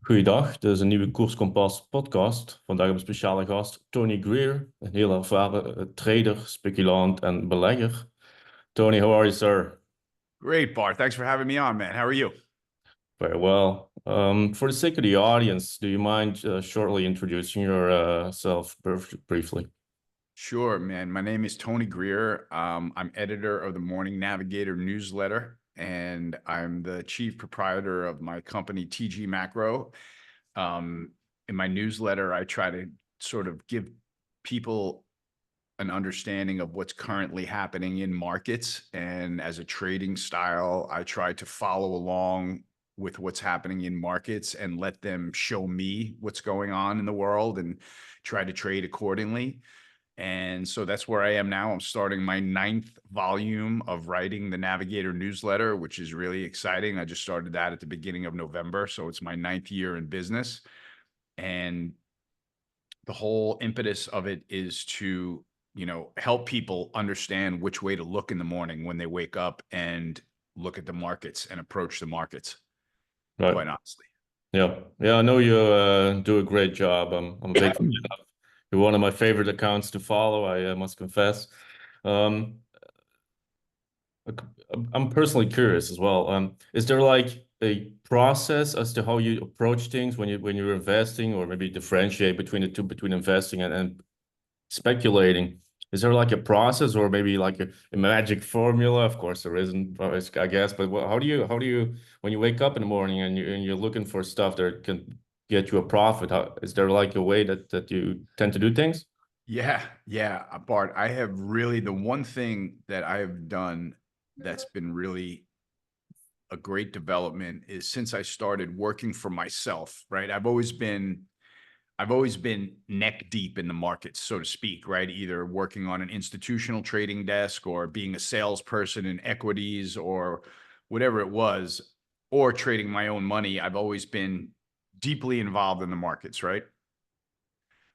Goeiedag, dit is een nieuwe KoersKompas-podcast. Vandaag hebben we een speciale gast, Tony Greer, een heel ervaren trader, speculant en belegger. Tony, how are you, sir? Great, Bart. Thanks for having me on, man. How are you? Very well. For the sake of the audience, do you mind shortly introducing yourself briefly? Sure, man. My name is Tony Greer. I'm editor of the Morning Navigator newsletter, and I'm the chief proprietor of my company, TG Macro. In my newsletter, I try to sort of give people an understanding of what's currently happening in markets. And as a trading style, I try to follow along with what's happening in markets and let them show me what's going on in the world and try to trade accordingly. And so that's where I am now. I'm starting my 9th volume of writing the Navigator newsletter, which is really exciting. I just started that at the beginning of November. So it's my 9th year in business. And the whole impetus of it is to, help people understand which way to look in the morning when they wake up and look at the markets and approach the markets, Right. quite honestly. Yeah. I know you do a great job. I'm a big fan of. You're one of my favorite accounts to follow, I must confess. Um, I'm personally curious as well. Is there like a process as to how you approach things when you're investing, or maybe differentiate between the two, between investing and speculating? Is there like a process, or maybe like a magic formula? Of course, there isn't, I guess. But how do you when you wake up in the morning and you're looking for stuff that can get you a profit? Is there like a way that you tend to do things? Yeah, Bart, I have really, the one thing that I have done that's been really a great development is since I started working for myself, right? I've always been neck deep in the markets, so to speak, right? Either working on an institutional trading desk or being a salesperson in equities or whatever it was, or trading my own money. I've always been deeply involved in the markets, right?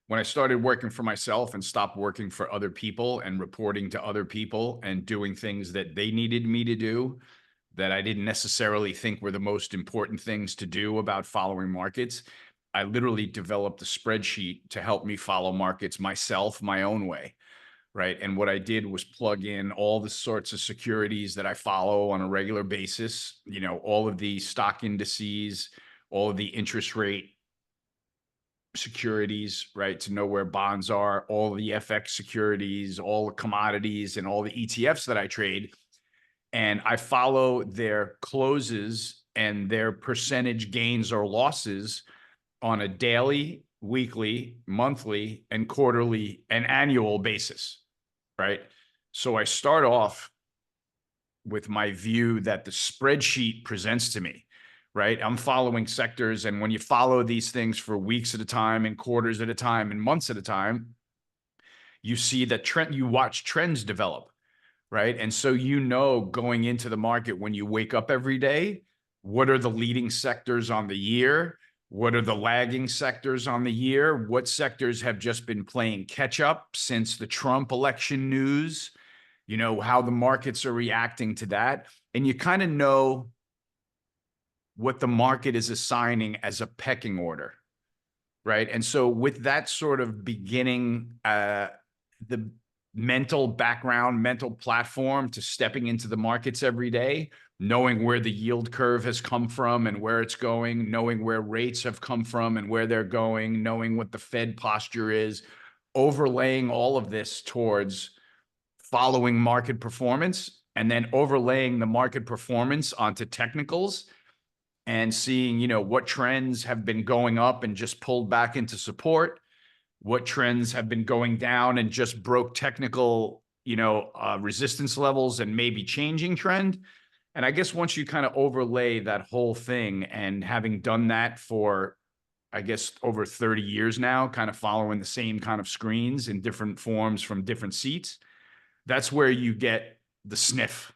When I started working for myself and stopped working for other people and reporting to other people and doing things that they needed me to do that I didn't necessarily think were the most important things to do about following markets, I literally developed a spreadsheet to help me follow markets myself, my own way, right? And what I did was plug in all the sorts of securities that I follow on a regular basis, all of the stock indices, all of the interest rate securities, right? To know where bonds are, all the FX securities, all the commodities, and all the ETFs that I trade. And I follow their closes and their percentage gains or losses on a daily, weekly, monthly, and quarterly and annual basis, right? So I start off with my view that the spreadsheet presents to me, right? I'm following sectors, and when you follow these things for weeks at a time and quarters at a time and months at a time, you see that you watch trends develop, right? And so going into the market when you wake up every day, what are the leading sectors on the year? What are the lagging sectors on the year? What sectors have just been playing catch up since the Trump election news? How the markets are reacting to that. And you kind of know what the market is assigning as a pecking order, right? And so with that sort of beginning, the mental background, mental platform to stepping into the markets every day, knowing where the yield curve has come from and where it's going, knowing where rates have come from and where they're going, knowing what the Fed posture is, overlaying all of this towards following market performance, and then overlaying the market performance onto technicals and seeing, what trends have been going up and just pulled back into support, what trends have been going down and just broke technical, resistance levels and maybe changing trend. And I guess once you kind of overlay that whole thing, and having done that for, I guess, over 30 years now, kind of following the same kind of screens in different forms from different seats, that's where you get the sniff,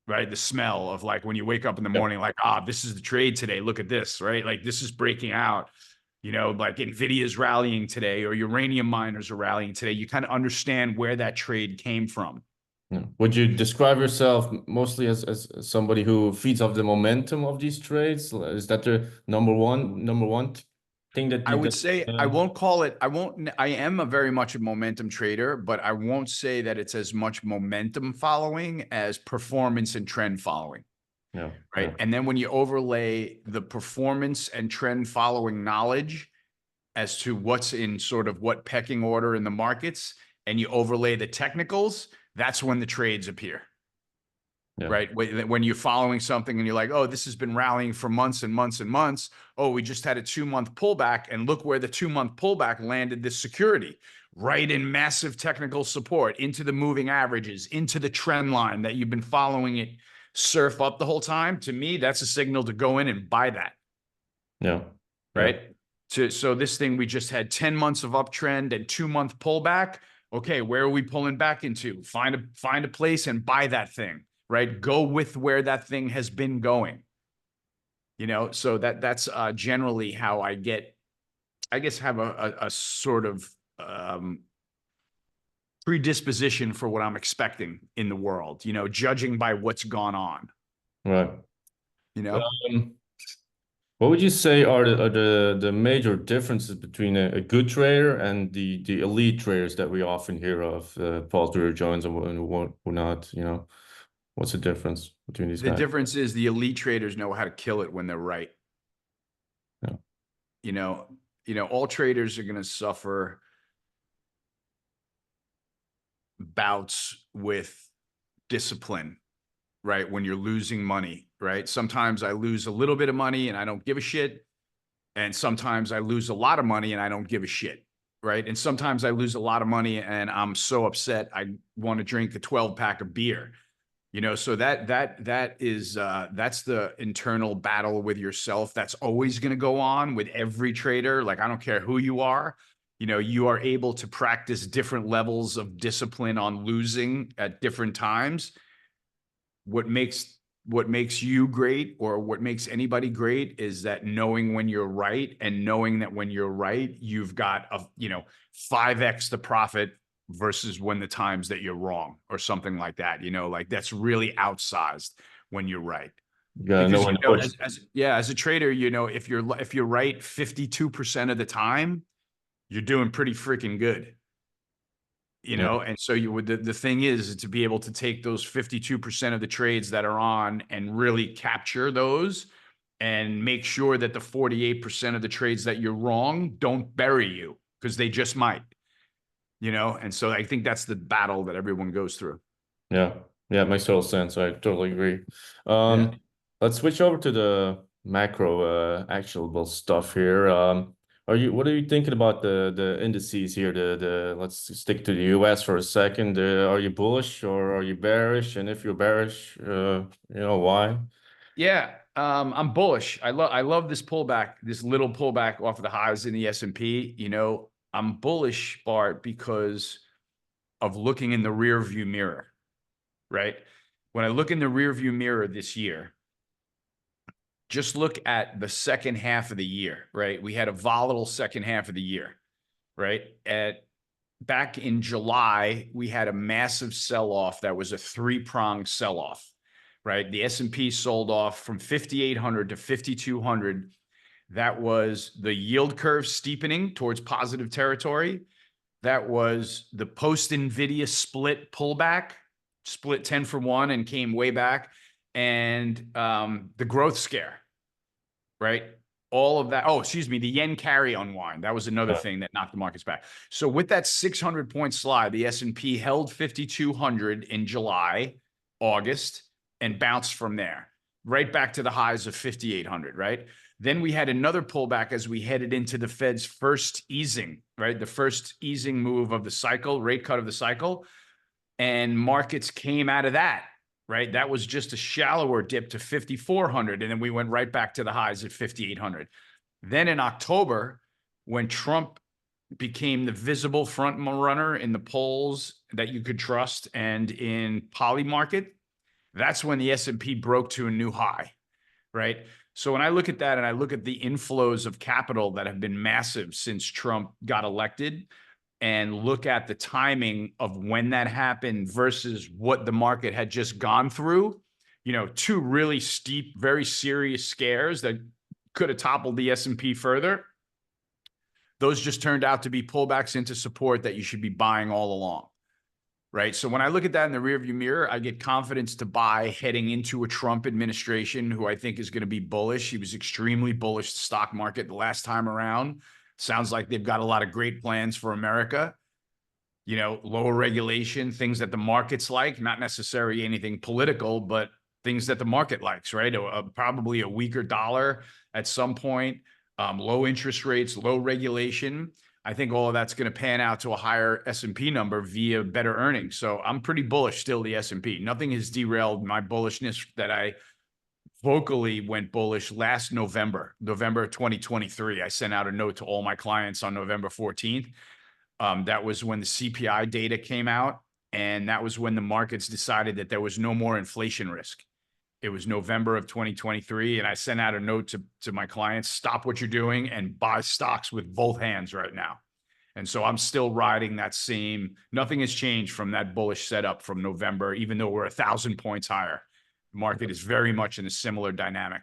right? The smell of, like, when you wake up in the morning, like, this is the trade today. Look at this, right? Like, this is breaking out, like NVIDIA's rallying today or uranium miners are rallying today. You kind of understand where that trade came from. Yeah. Would you describe yourself mostly as somebody who feeds off the momentum of these trades? Is that the number one thing that I you would that say I won't call it, I am a very much a momentum trader, but I won't say that it's as much momentum following as performance and trend following. yeah, Right. yeah, And then when you overlay the performance and trend following knowledge as to what's in sort of what pecking order in the markets, and you overlay the technicals, that's when the trades appear. yeah, Right. When you're following something and you're like, oh, this has been rallying for months and months and months. Oh, we just had a 2-month pullback, and look where the 2-month pullback landed this security, right in massive technical support, into the moving averages, into the trend line that you've been following it surf up the whole time. To me, that's a signal to go in and buy that. yeah, yeah, Right. So this thing, we just had 10 months of uptrend and 2-month pullback. Okay, where are we pulling back into? Find a place and buy that thing. Right. Go with where that thing has been going. So that's generally how I guess, have a sort of predisposition for what I'm expecting in the world, judging by what's gone on, right. you know? What would you say are the major differences between a good trader and the elite traders that we often hear of, Paul Tudor Jones and whatnot, What's the difference between these The guys? difference is the elite traders know how to kill it when they're right. Yeah. You know, all traders are going to suffer bouts with discipline, right? When you're losing money, right? Sometimes I lose a little bit of money and I don't give a shit. And sometimes I lose a lot of money and I don't give a shit, right? And sometimes I lose a lot of money and I'm so upset I want to drink a 12-pack of beer. So that is that's the internal battle with yourself that's always going to go on with every trader. Like, I don't care who you are, you are able to practice different levels of discipline on losing at different times. What makes you great, or what makes anybody great, is that knowing when you're right, and knowing that when you're right, you've got 5x the profit versus when the times that you're wrong, or something like that. Like, that's really outsized when you're right. Yeah, no Because one knows. as a trader, if you're right 52% of the time, you're doing pretty freaking good. Yeah, And so the thing is to be able to take those 52% of the trades that are on and really capture those, and make sure that the 48% of the trades that you're wrong don't bury you, because they just might. And so I think that's the battle that everyone goes through. yeah, yeah, it makes total sense. I totally agree. Yeah. Let's switch over to the macro, actionable stuff here. What are you thinking about the indices here? Let's stick to the US for a second. Are you bullish or are you bearish? And if you're bearish, why? Yeah, I'm bullish. I love this pullback, this little pullback off of the highs in the S&P. I'm bullish, Bart, because of looking in the rear view mirror, right? When I look in the rear view mirror this year, just look at the second half of the year, right? We had a volatile second half of the year, right? Back in July, we had a massive sell-off that was a three-pronged sell-off, right? The S&P sold off from 5,800 to 5,200. That was the yield curve steepening towards positive territory. That was the post-NVIDIA split pullback, split 10 for 1 and came way back. And the growth scare, right? All of that. Oh, excuse me, the yen carry unwind. That was another thing that knocked the markets back. So with that 600-point slide, the S&P held 5,200 in July, August, and bounced from there right back to the highs of 5,800, right? Then we had another pullback as we headed into the Fed's first easing, right? The first easing move of the cycle, rate cut of the cycle. And markets came out of that, right? That was just a shallower dip to 5,400. And then we went right back to the highs at 5,800. Then in October, when Trump became the visible front runner in the polls that you could trust and in poly market, that's when the S&P broke to a new high, right? So when I look at that and I look at the inflows of capital that have been massive since Trump got elected, and look at the timing of when that happened versus what the market had just gone through, two really steep, very serious scares that could have toppled the S&P further. Those just turned out to be pullbacks into support that you should be buying all along, right? So when I look at that in the rearview mirror, I get confidence to buy heading into a Trump administration who I think is going to be bullish. He was extremely bullish the stock market the last time around. Sounds like they've got a lot of great plans for America. Lower regulation, things that the markets like, not necessarily anything political, but things that the market likes, right? Probably a weaker dollar at some point, low interest rates, low regulation. I think all of that's going to pan out to a higher S&P number via better earnings. So I'm pretty bullish still the S&P. Nothing has derailed my bullishness that I vocally went bullish last November 2023. I sent out a note to all my clients on November 14th. That was when the CPI data came out, and that was when the markets decided that there was no more inflation risk. It was November of 2023, and I sent out a note to my clients, stop what you're doing and buy stocks with both hands right now. And so I'm still riding that same, nothing has changed from that bullish setup from November, even though we're 1,000 points higher. The market is very much in a similar dynamic.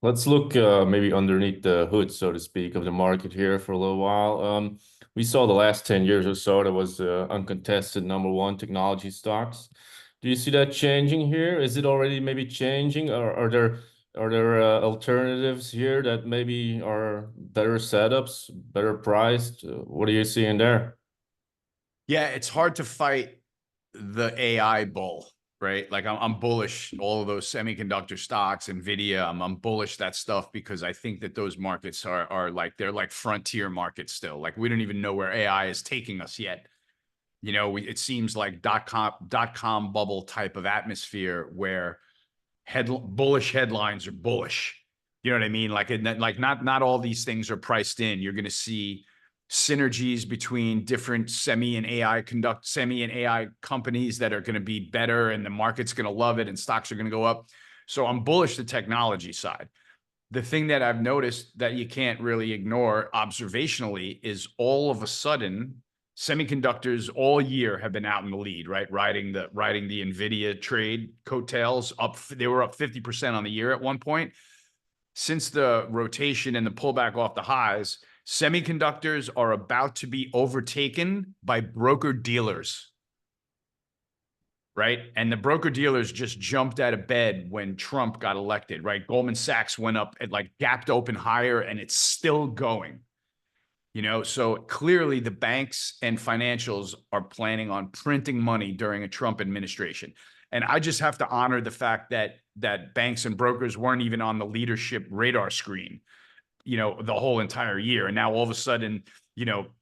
Let's look maybe underneath the hood, so to speak, of the market here for a little while. We saw the last 10 years or so, there was uncontested number one technology stocks. Do you see that changing here? Is it already maybe changing, or are there alternatives here that maybe are better setups, better priced? What are you seeing there? Yeah, it's hard to fight the AI bull, right? Like I'm bullish all of those semiconductor stocks, Nvidia. I'm bullish that stuff because I think that those markets are like, they're like frontier markets still. Like we don't even know where AI is taking us yet. It seems like dot-com bubble type of atmosphere where bullish headlines are bullish. You know what I mean? Like not all these things are priced in. You're going to see synergies between different semi and AI companies that are going to be better, and the market's going to love it and stocks are going to go up. So I'm bullish the technology side. The thing that I've noticed that you can't really ignore observationally is all of a sudden semiconductors all year have been out in the lead, right? Riding the Nvidia trade coattails up. They were up 50% on the year at one point. Since the rotation and the pullback off the highs, semiconductors are about to be overtaken by broker dealers, right? And the broker dealers just jumped out of bed when Trump got elected, right? Goldman Sachs went up, it like gapped open higher, and it's still going. So clearly the banks and financials are planning on printing money during a Trump administration. And I just have to honor the fact that banks and brokers weren't even on the leadership radar screen, the whole entire year. And now all of a sudden,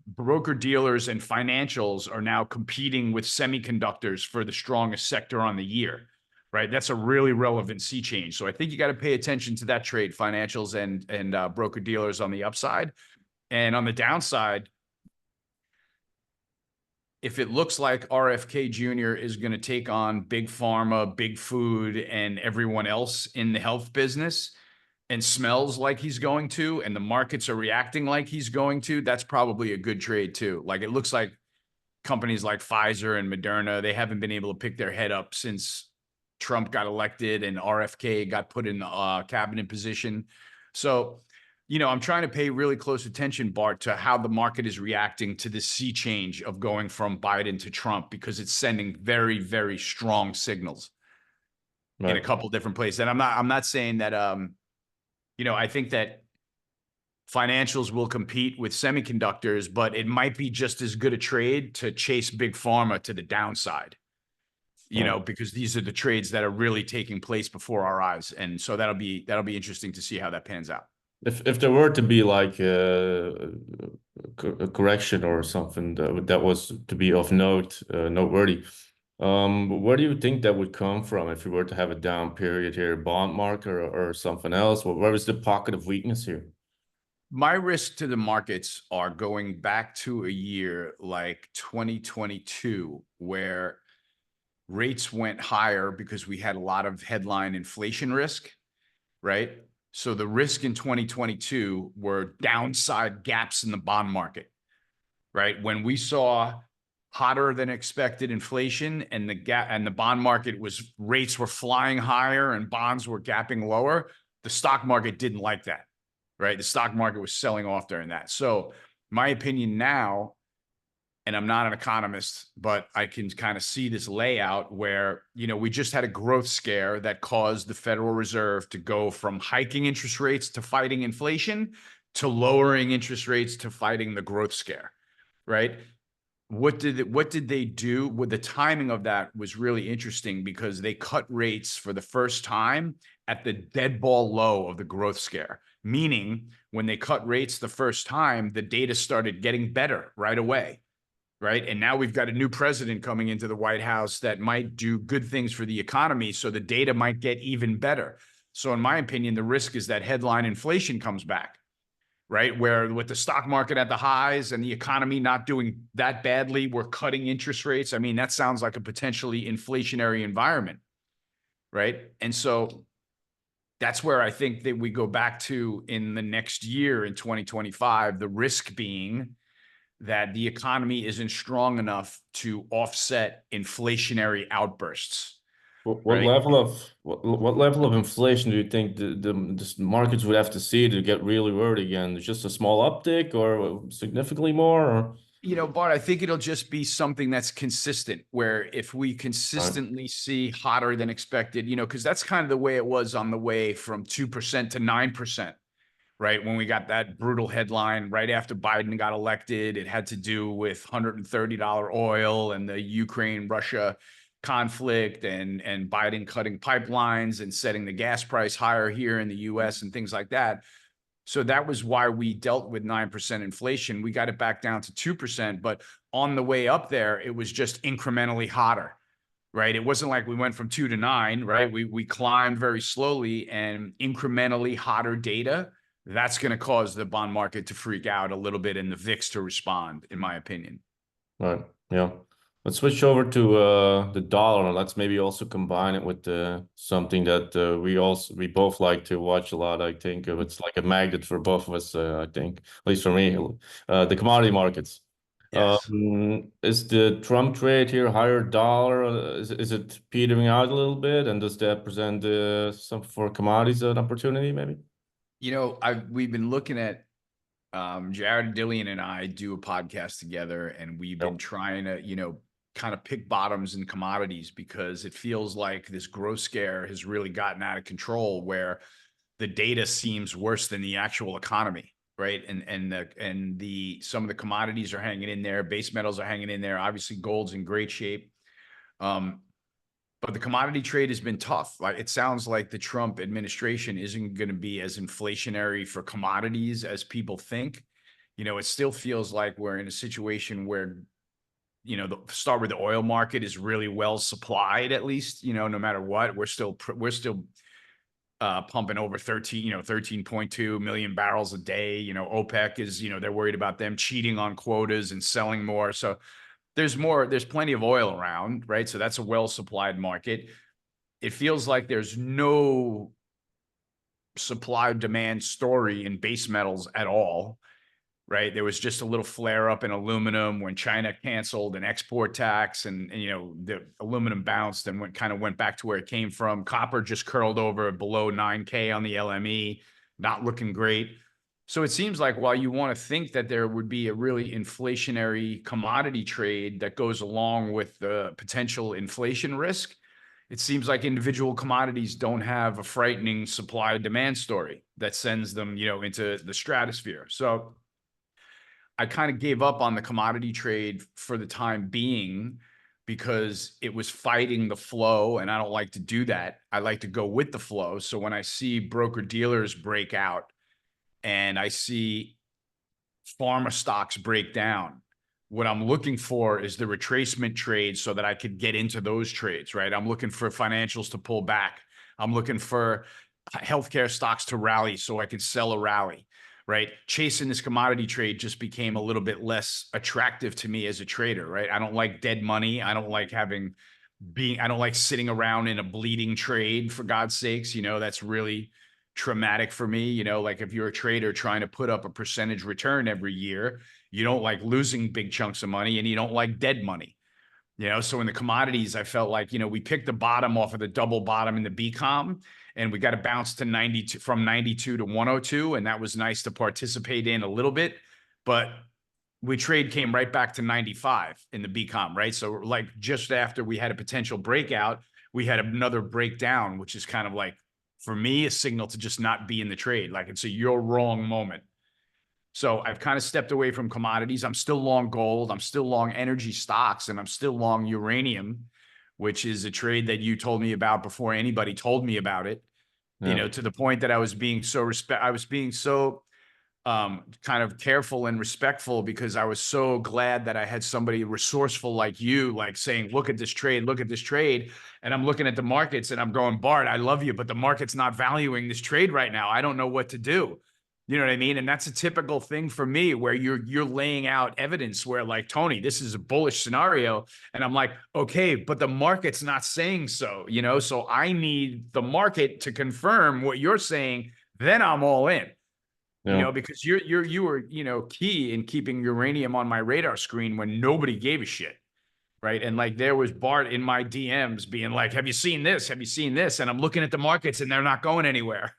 broker dealers and financials are now competing with semiconductors for the strongest sector on the year, right? That's a really relevant sea change. So I think you got to pay attention to that trade, financials and broker dealers on the upside. And on the downside, if it looks like RFK Jr. is going to take on big pharma, big food, and everyone else in the health business, and smells like he's going to, and the markets are reacting like he's going to, that's probably a good trade too. Like it looks like companies like Pfizer and Moderna, they haven't been able to pick their head up since Trump got elected and RFK got put in the cabinet position. So I'm trying to pay really close attention, Bart, to how the market is reacting to this sea change of going from Biden to Trump, because it's sending very, very strong signals in a couple different places. And I'm not saying that, I think that financials will compete with semiconductors, but it might be just as good a trade to chase big pharma to the downside, because these are the trades that are really taking place before our eyes. And so that'll be interesting to see how that pans out. If there were to be like a correction or something that was to be of noteworthy, where do you think that would come from if we were to have a down period here, bond market or something else? Where is the pocket of weakness here? My risk to the markets are going back to a year like 2022, where rates went higher because we had a lot of headline inflation risk, right? So the risk in 2022 were downside gaps in the bond market, right? When we saw hotter than expected inflation and the bond market rates were flying higher and bonds were gapping lower, the stock market didn't like that, right? The stock market was selling off during that. So my opinion now, and I'm not an economist, but I can kind of see this layout where, we just had a growth scare that caused the Federal Reserve to go from hiking interest rates to fighting inflation to lowering interest rates to fighting the growth scare, right? What did they do? With the timing of that was really interesting because they cut rates for the first time at the dead ball low of the growth scare. Meaning when they cut rates the first time, the data started getting better right away. Right. And now we've got a new president coming into the White House that might do good things for the economy. So the data might get even better. So in my opinion, the risk is that headline inflation comes back, right? Where with the stock market at the highs and the economy not doing that badly, we're cutting interest rates. I mean, that sounds like a potentially inflationary environment, right? And so that's where I think that we go back to in the next year in 2025, the risk being that the economy isn't strong enough to offset inflationary outbursts. What Right? what level of inflation do you think the markets would have to see to get really worried again? Just a small uptick or significantly more? Or? Bart, I think it'll just be something that's consistent, where if we Right. consistently see hotter than expected, because that's kind of the way it was on the way from 2% to 9%. Right? When we got that brutal headline right after Biden got elected, it had to do with $130 oil and the Ukraine-Russia conflict and Biden cutting pipelines and setting the gas price higher here in the US and things like that. So that was why we dealt with 9% inflation. We got it back down to 2%, but on the way up there, it was just incrementally hotter. Right. It wasn't like we went from 2 to 9, right? We climbed very slowly, and incrementally hotter data, that's going to cause the bond market to freak out a little bit and the VIX to respond, in my opinion. Right. Yeah. Let's switch over to the dollar. Let's maybe also combine it with something that we both like to watch a lot. I think it's like a magnet for both of us. I think, at least for me, the commodity markets. Yes. Is the Trump trade here higher dollar? Is it petering out a little bit? And does that present some for commodities an opportunity maybe? We've been looking at Jared Dillian and I do a podcast together, and we've been trying to, kind of pick bottoms in commodities because it feels like this growth scare has really gotten out of control, where the data seems worse than the actual economy. Right. And some of the commodities are hanging in there. Base metals are hanging in there. Obviously, gold's in great shape. But the commodity trade has been tough. Like, it sounds like the Trump administration isn't going to be as inflationary for commodities as people think. It still feels like we're in a situation where, start with the oil market is really well supplied, at least, no matter what, we're still pumping over 13.2 million barrels a day. OPEC is, they're worried about them cheating on quotas and selling more. So there's plenty of oil around, right? So that's a well-supplied market. It feels like there's no supply-demand story in base metals at all, right? There was just a little flare-up in aluminum when China canceled an export tax, and the aluminum bounced and went back to where it came from. Copper just curled over below 9K on the LME, not looking great. So it seems like while you want to think that there would be a really inflationary commodity trade that goes along with the potential inflation risk, it seems like individual commodities don't have a frightening supply-demand story that sends them, into the stratosphere. So I kind of gave up on the commodity trade for the time being because it was fighting the flow, and I don't like to do that. I like to go with the flow. So when I see broker dealers break out and I see pharma stocks break down, what I'm looking for is the retracement trade so that I could get into those trades, right? I'm looking for financials to pull back. I'm looking for healthcare stocks to rally so I can sell a rally, right? Chasing this commodity trade just became a little bit less attractive to me as a trader, right? I don't like dead money. I don't like sitting around in a bleeding trade, for God's sakes. That's really traumatic for me. You know, like if you're a trader trying to put up a percentage return every year, you don't like losing big chunks of money and you don't like dead money. You know, so in the commodities, I felt like, you know, we picked the bottom off of the double bottom in the BCom, and we got to bounce to 92 from 92 to 102. And that was nice to participate in a little bit. But came right back to 95 in the BCom, right? So like just after we had a potential breakout, we had another breakdown, which is kind of like, for me, a signal to just not be in the trade. Like it's a you're wrong moment. So I've kind of stepped away from commodities. I'm still long gold. I'm still long energy stocks, and I'm still long uranium, which is a trade that you told me about before anybody told me about it. Yeah. You know, to the point that I was being so kind of careful and respectful, because I was so glad that I had somebody resourceful like you, like saying, look at this trade, look at this trade. And I'm looking at the markets and I'm going, Bart, I love you, but the market's not valuing this trade right now. I don't know what to do. You know what I mean? And that's a typical thing for me, where you're laying out evidence where, like, Tony, this is a bullish scenario. And I'm like, okay, but the market's not saying so, you know? So I need the market to confirm what you're saying. Then I'm all in. Yeah. You know, because you were, you know, key in keeping uranium on my radar screen when nobody gave a shit. Right. And like there was Bart in my DMs being like, have you seen this? Have you seen this? And I'm looking at the markets and they're not going anywhere.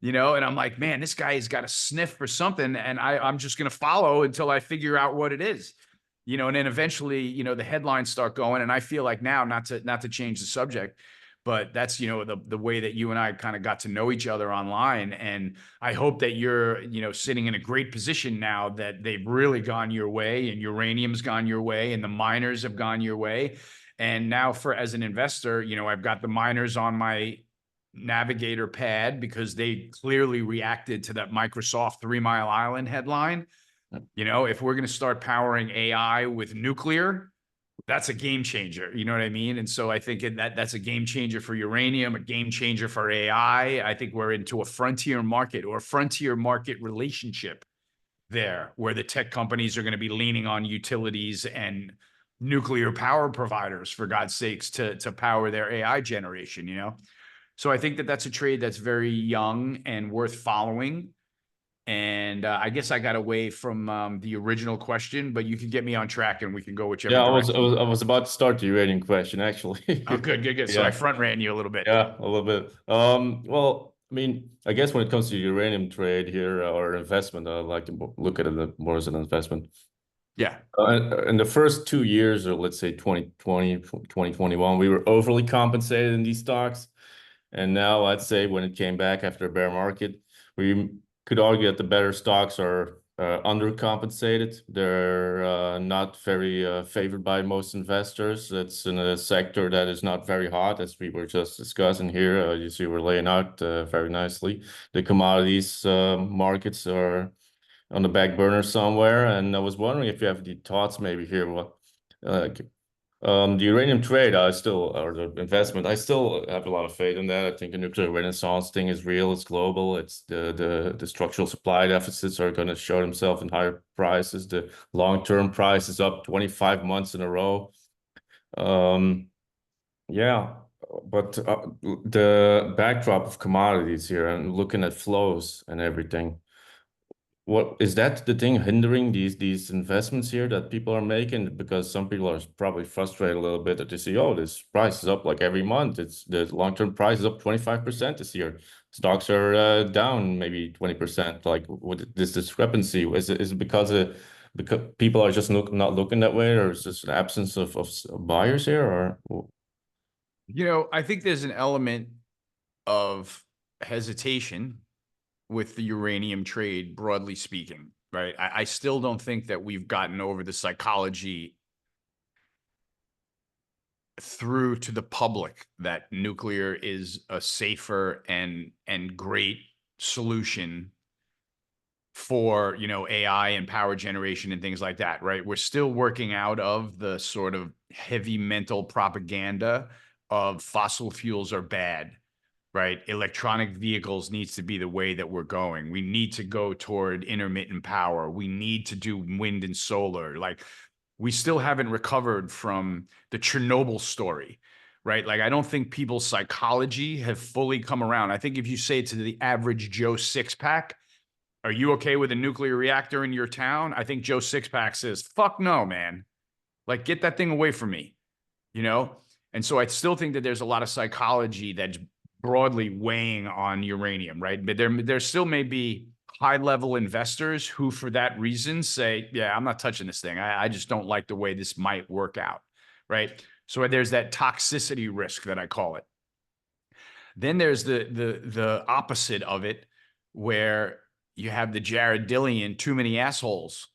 You know, and I'm like, man, this guy has got a sniff for something. And I'm just going to follow until I figure out what it is. You know, and then eventually, you know, the headlines start going. And I feel like now, not to change the subject, but that's, you know, the way that you and I kind of got to know each other online. And I hope that you're, you know, sitting in a great position now that they've really gone your way, and uranium's gone your way, and the miners have gone your way. And now as an investor, you know, I've got the miners on my navigator pad because they clearly reacted to that Microsoft 3 Mile Island headline. You know, if we're going to start powering AI with nuclear, that's a game changer. You know what I mean? And so I think that's a game changer for uranium, a game changer for AI. I think we're into a frontier market, or frontier market relationship there, where the tech companies are going to be leaning on utilities and nuclear power providers, for God's sakes, to power their AI generation, you know? So I think that's a trade that's very young and worth following. And I guess I got away from the original question, but you can get me on track and we can go whichever Yeah, direction. I was about to start the uranium question, actually. Oh, good. So Yeah. I front ran you a little bit. Yeah, a little bit. Well, I mean, I guess when it comes to uranium trade here, or investment, I like to look at it more as an investment. Yeah. In the first 2 years, or let's say 2020, 2021, we were overly compensated in these stocks. And now I'd say when it came back after a bear market, we could argue that the better stocks are undercompensated. They're not very favored by most investors. It's in a sector that is not very hot, as we were just discussing here. You see, we're laying out very nicely. The commodities markets are on the back burner somewhere. And I was wondering if you have any thoughts maybe here. What the uranium trade, or the investment, I still have a lot of faith in that. I think the nuclear renaissance thing is real. It's global. It's the structural supply deficits are going to show themselves in higher prices. The long-term price is up 25 months in a row. Yeah, but the backdrop of commodities here and looking at flows and everything. What is that the thing hindering these investments here that people are making? Because some people are probably frustrated a little bit that they see, oh, this price is up like every month. It's the long-term price is up 25% this year. Stocks are down maybe 20%. Like, what this discrepancy? Is it because people are just not looking that way, or is this an absence of buyers here, or? You know, I think there's an element of hesitation with the uranium trade, broadly speaking, right? I still don't think that we've gotten over the psychology through to the public that nuclear is a safer and great solution for, you know, AI and power generation and things like that, right? We're still working out of the sort of heavy mental propaganda of fossil fuels are bad, right? Electronic vehicles needs to be the way that we're going. We need to go toward intermittent power. We need to do wind and solar. Like, we still haven't recovered from the Chernobyl story, right? Like, I don't think people's psychology have fully come around. I think if you say to the average Joe Six-Pack, are you okay with a nuclear reactor in your town? I think Joe Six-Pack says, fuck no, man. Like, get that thing away from me, you know? And so I still think that there's a lot of psychology that's broadly weighing on uranium, right? But there still may be high-level investors who, for that reason, say, yeah, I'm not touching this thing. I just don't like the way this might work out, right? So there's that toxicity risk that I call it. Then there's the opposite of it, where you have the Jared Dillian too many assholes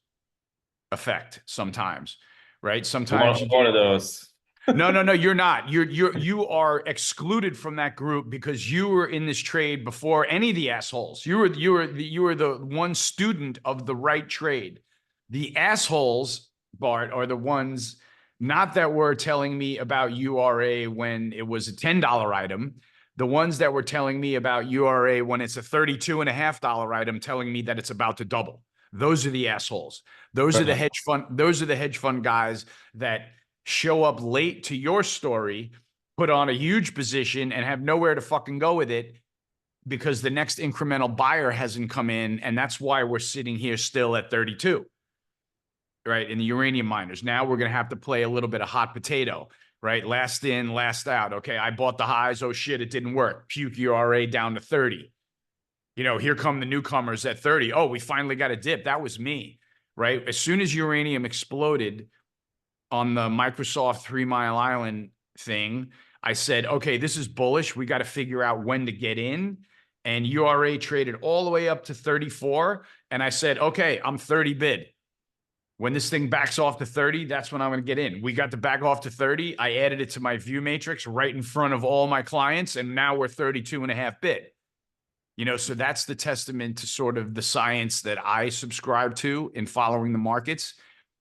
effect sometimes, right? Sometimes you One of those. no, you're not. You are excluded from that group because you were in this trade before any of the assholes. You were the one student of the right trade. The assholes, Bart, are the ones not that were telling me about URA when it was a $10 item. The ones that were telling me about URA when it's a $32.50 item, telling me that it's about to double. Those are the assholes. Those are the hedge fund. Those are the hedge fund guys that show up late to your story, put on a huge position, and have nowhere to fucking go with it because the next incremental buyer hasn't come in. And that's why we're sitting here still at 32, right? In the uranium miners. Now we're going to have to play a little bit of hot potato, right? Last in, last out. Okay, I bought the highs. Oh shit, it didn't work. Puke URA down to 30. You know, here come the newcomers at 30. Oh, we finally got a dip. That was me, right? As soon as uranium exploded on the Microsoft 3 Mile Island thing, I said, okay, this is bullish. We got to figure out when to get in. And URA traded all the way up to 34. And I said, okay, I'm 30 bid. When this thing backs off to 30, that's when I'm going to get in. We got to back off to 30. I added it to my view matrix right in front of all my clients. And now we're 32.5 bid. You know, so that's the testament to sort of the science that I subscribe to in following the markets,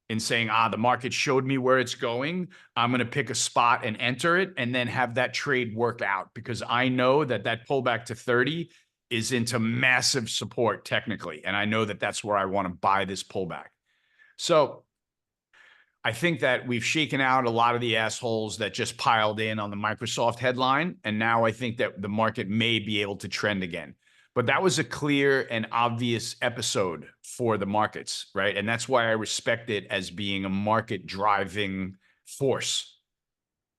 in saying, the market showed me where it's going. I'm going to pick a spot and enter it and then have that trade work out, because I know that that pullback to 30 is into massive support technically. And I know that that's where I want to buy this pullback. So I think that we've shaken out a lot of the assholes that just piled in on the Microsoft headline. And now I think that the market may be able to trend again. But that was a clear and obvious episode for the markets, right? And that's why I respect it as being a market driving force.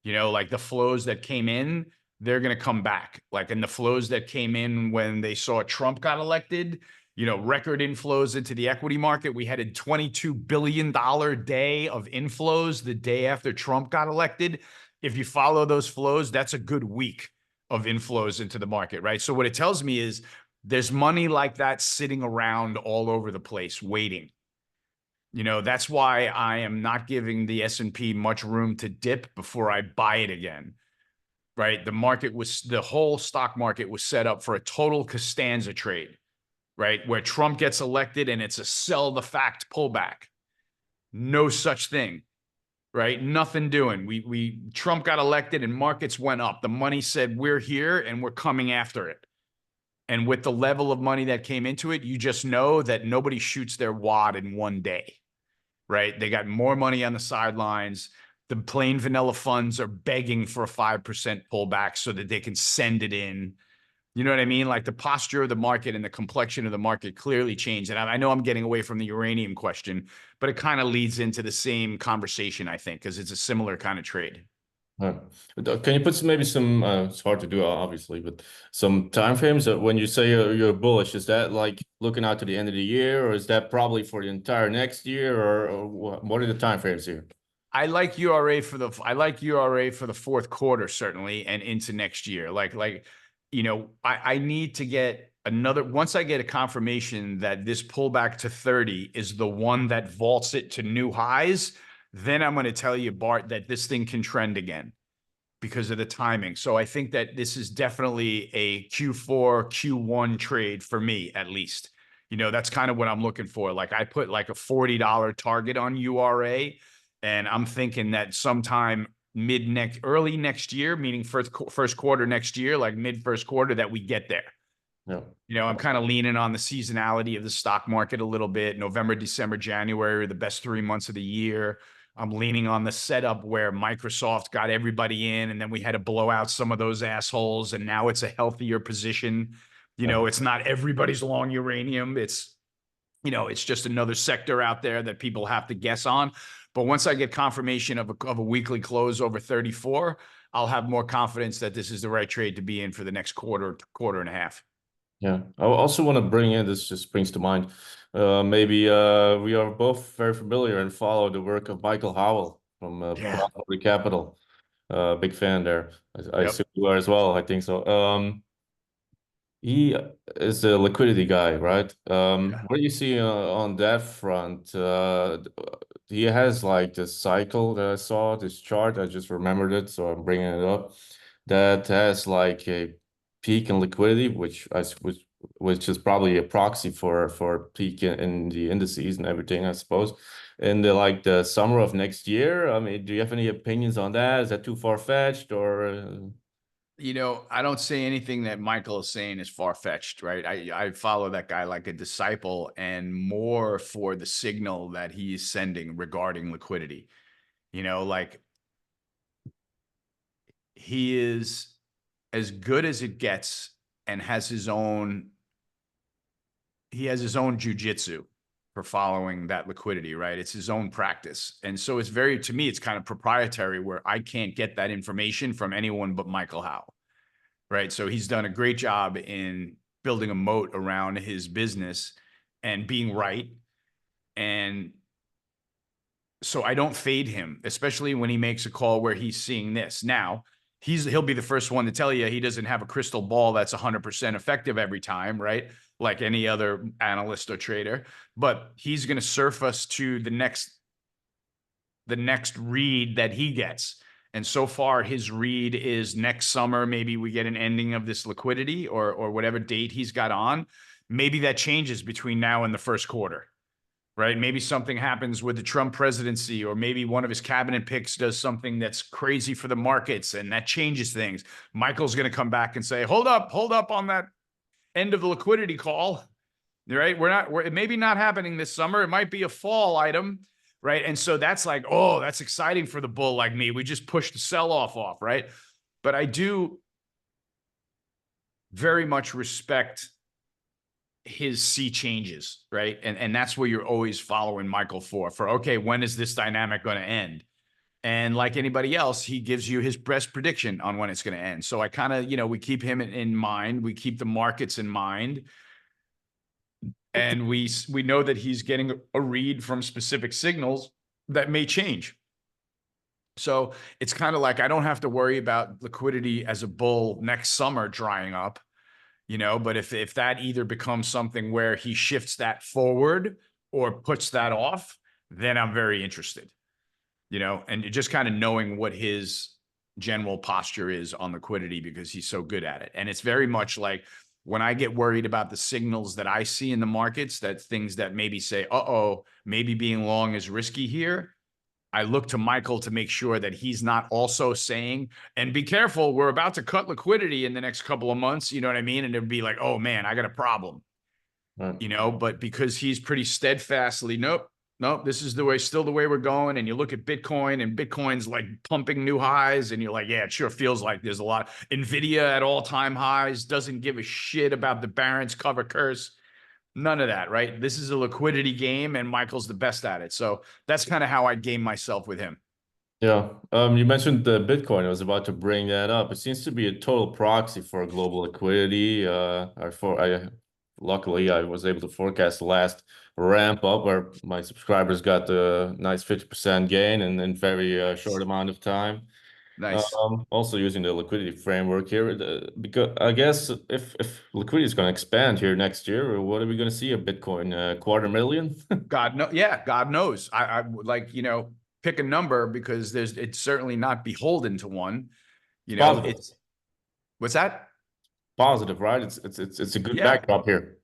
You know, like the flows that came in, they're going to come back. Like, in the flows that came in when they saw Trump got elected, you know, record inflows into the equity market. We had a $22 billion day of inflows the day after Trump got elected. If you follow those flows, that's a good week of inflows into the market, right? So what it tells me is there's money like that sitting around all over the place waiting. You know, that's why I am not giving the S&P much room to dip before I buy it again, right? The whole stock market was set up for a total Costanza trade, right? Where Trump gets elected and it's a sell the fact pullback. No such thing, right? Nothing doing. Trump got elected and markets went up. The money said, we're here and we're coming after it. And with the level of money that came into it, you just know that nobody shoots their wad in one day, right? They got more money on the sidelines. The plain vanilla funds are begging for a 5% pullback so that they can send it in. You know what I mean? Like, the posture of the market and the complexion of the market clearly changed. And I know I'm getting away from the uranium question, but it kind of leads into the same conversation, I think, because it's a similar kind of trade. Can you put maybe some, it's hard to do obviously, but some time frames when you say you're bullish, is that like looking out to the end of the year, or is that probably for the entire next year, or what are the time frames here? I like URA for the fourth quarter, certainly, and into next year. You know, I need to get once I get a confirmation that this pullback to 30 is the one that vaults it to new highs, then I'm going to tell you, Bart, that this thing can trend again because of the timing. So I think that this is definitely a Q4, Q1 trade for me, at least. You know, that's kind of what I'm looking for. Like, I put like a $40 target on URA, and I'm thinking that sometime early next year, meaning first quarter next year, like mid first quarter, that we get there. Yeah. You know, I'm kind of leaning on the seasonality of the stock market a little bit. November, December, January are the best 3 months of the year. I'm leaning on the setup where Microsoft got everybody in, and then we had to blow out some of those assholes, and now it's a healthier position. It's not everybody's long uranium. It's just another sector out there that people have to guess on. But once I get confirmation of a weekly close over 34, I'll have more confidence that this is the right trade to be in for the next quarter and a half. Yeah, I also want to bring in, this just brings to mind, maybe we are both very familiar and follow the work of Michael Howell from Yeah. Capital. Big fan there. I Yep. assume you are as well. I think so. He is a liquidity guy, right? Yeah. What do you see on that front? He has like this cycle that I saw, this chart. I just remembered it, so I'm bringing it up. That has like a peak in liquidity, which is probably a proxy for peak in the indices and everything, I suppose. In the summer of next year, I mean, do you have any opinions on that? Is that too far-fetched or? I don't say anything that Michael is saying is far-fetched, right? I follow that guy like a disciple, and more for the signal that he's sending regarding liquidity. Like, he is as good as it gets and he has his own jujitsu for following that liquidity, right? It's his own practice. And so to me, it's kind of proprietary, where I can't get that information from anyone but Michael Howell, right? So he's done a great job in building a moat around his business and being right. And so I don't fade him, especially when he makes a call where he's seeing this. Now, he'll be the first one to tell you he doesn't have a crystal ball that's 100% effective every time, right? Like any other analyst or trader, but he's going to surf us to the next read that he gets. And so far, his read is next summer. Maybe we get an ending of this liquidity or whatever date he's got on. Maybe that changes between now and the first quarter, right? Maybe something happens with the Trump presidency, or maybe one of his cabinet picks does something that's crazy for the markets, and that changes things. Michael's going to come back and say, hold up on that end of the liquidity call, right? It may be not happening this summer. It might be a fall item, right? And so that's like, oh, that's exciting for the bull like me. We just pushed the sell-off off, right? But I do very much respect his sea changes, right? And that's where you're always following Michael for, okay, when is this dynamic going to end? And like anybody else, he gives you his best prediction on when it's going to end. So I kind of, we keep him in mind. We keep the markets in mind. And we know that he's getting a read from specific signals that may change. So it's kind of like, I don't have to worry about liquidity as a bull next summer drying up, but if that either becomes something where he shifts that forward or puts that off, then I'm very interested, and just kind of knowing what his general posture is on liquidity, because he's so good at it. And it's very much like, when I get worried about the signals that I see in the markets, that things that maybe say, maybe being long is risky here, I look to Michael to make sure that he's not also saying, and be careful, we're about to cut liquidity in the next couple of months. You know what I mean? And it'd be like, oh man, I got a problem, Right. but because he's pretty steadfastly, nope, this is still the way we're going. And you look at Bitcoin, and Bitcoin's like pumping new highs, and you're like, yeah, it sure feels like there's a lot. Nvidia at all-time highs, doesn't give a shit about the Barron's cover curse. None of that, right? This is a liquidity game, and Michael's the best at it. So that's kind of how I game myself with him. Yeah. You mentioned the Bitcoin. I was about to bring that up. It seems to be a total proxy for global liquidity. Luckily, I was able to forecast the last ramp up where my subscribers got a nice 50% gain in very short amount of time. Nice. Also using the liquidity framework here, because I guess if liquidity is going to expand here next year, what are we going to see? A Bitcoin, 250,000? God knows. I would like, pick a number, because it's certainly not beholden to one. Positive. What's that? Positive, right? It's a good Yeah. backdrop here.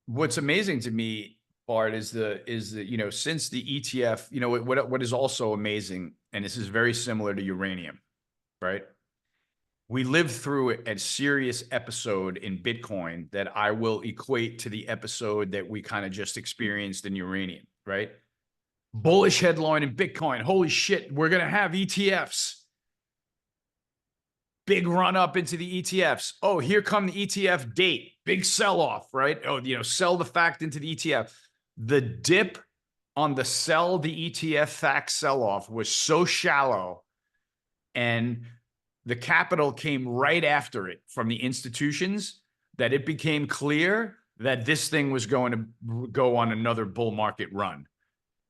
What's amazing to me, Bart, is the since the ETF, what is also amazing, and this is very similar to uranium, right? We lived through a serious episode in Bitcoin that I will equate to the episode that we kind of just experienced in uranium, right? Bullish headline in Bitcoin. Holy shit, we're going to have ETFs. Big run up into the ETFs. Oh, here come the ETF date. Big sell off, right? Oh, sell the fact into the ETF. The dip on the sell the ETF fact sell off was so shallow, and the capital came right after it from the institutions, that it became clear that this thing was going to go on another bull market run.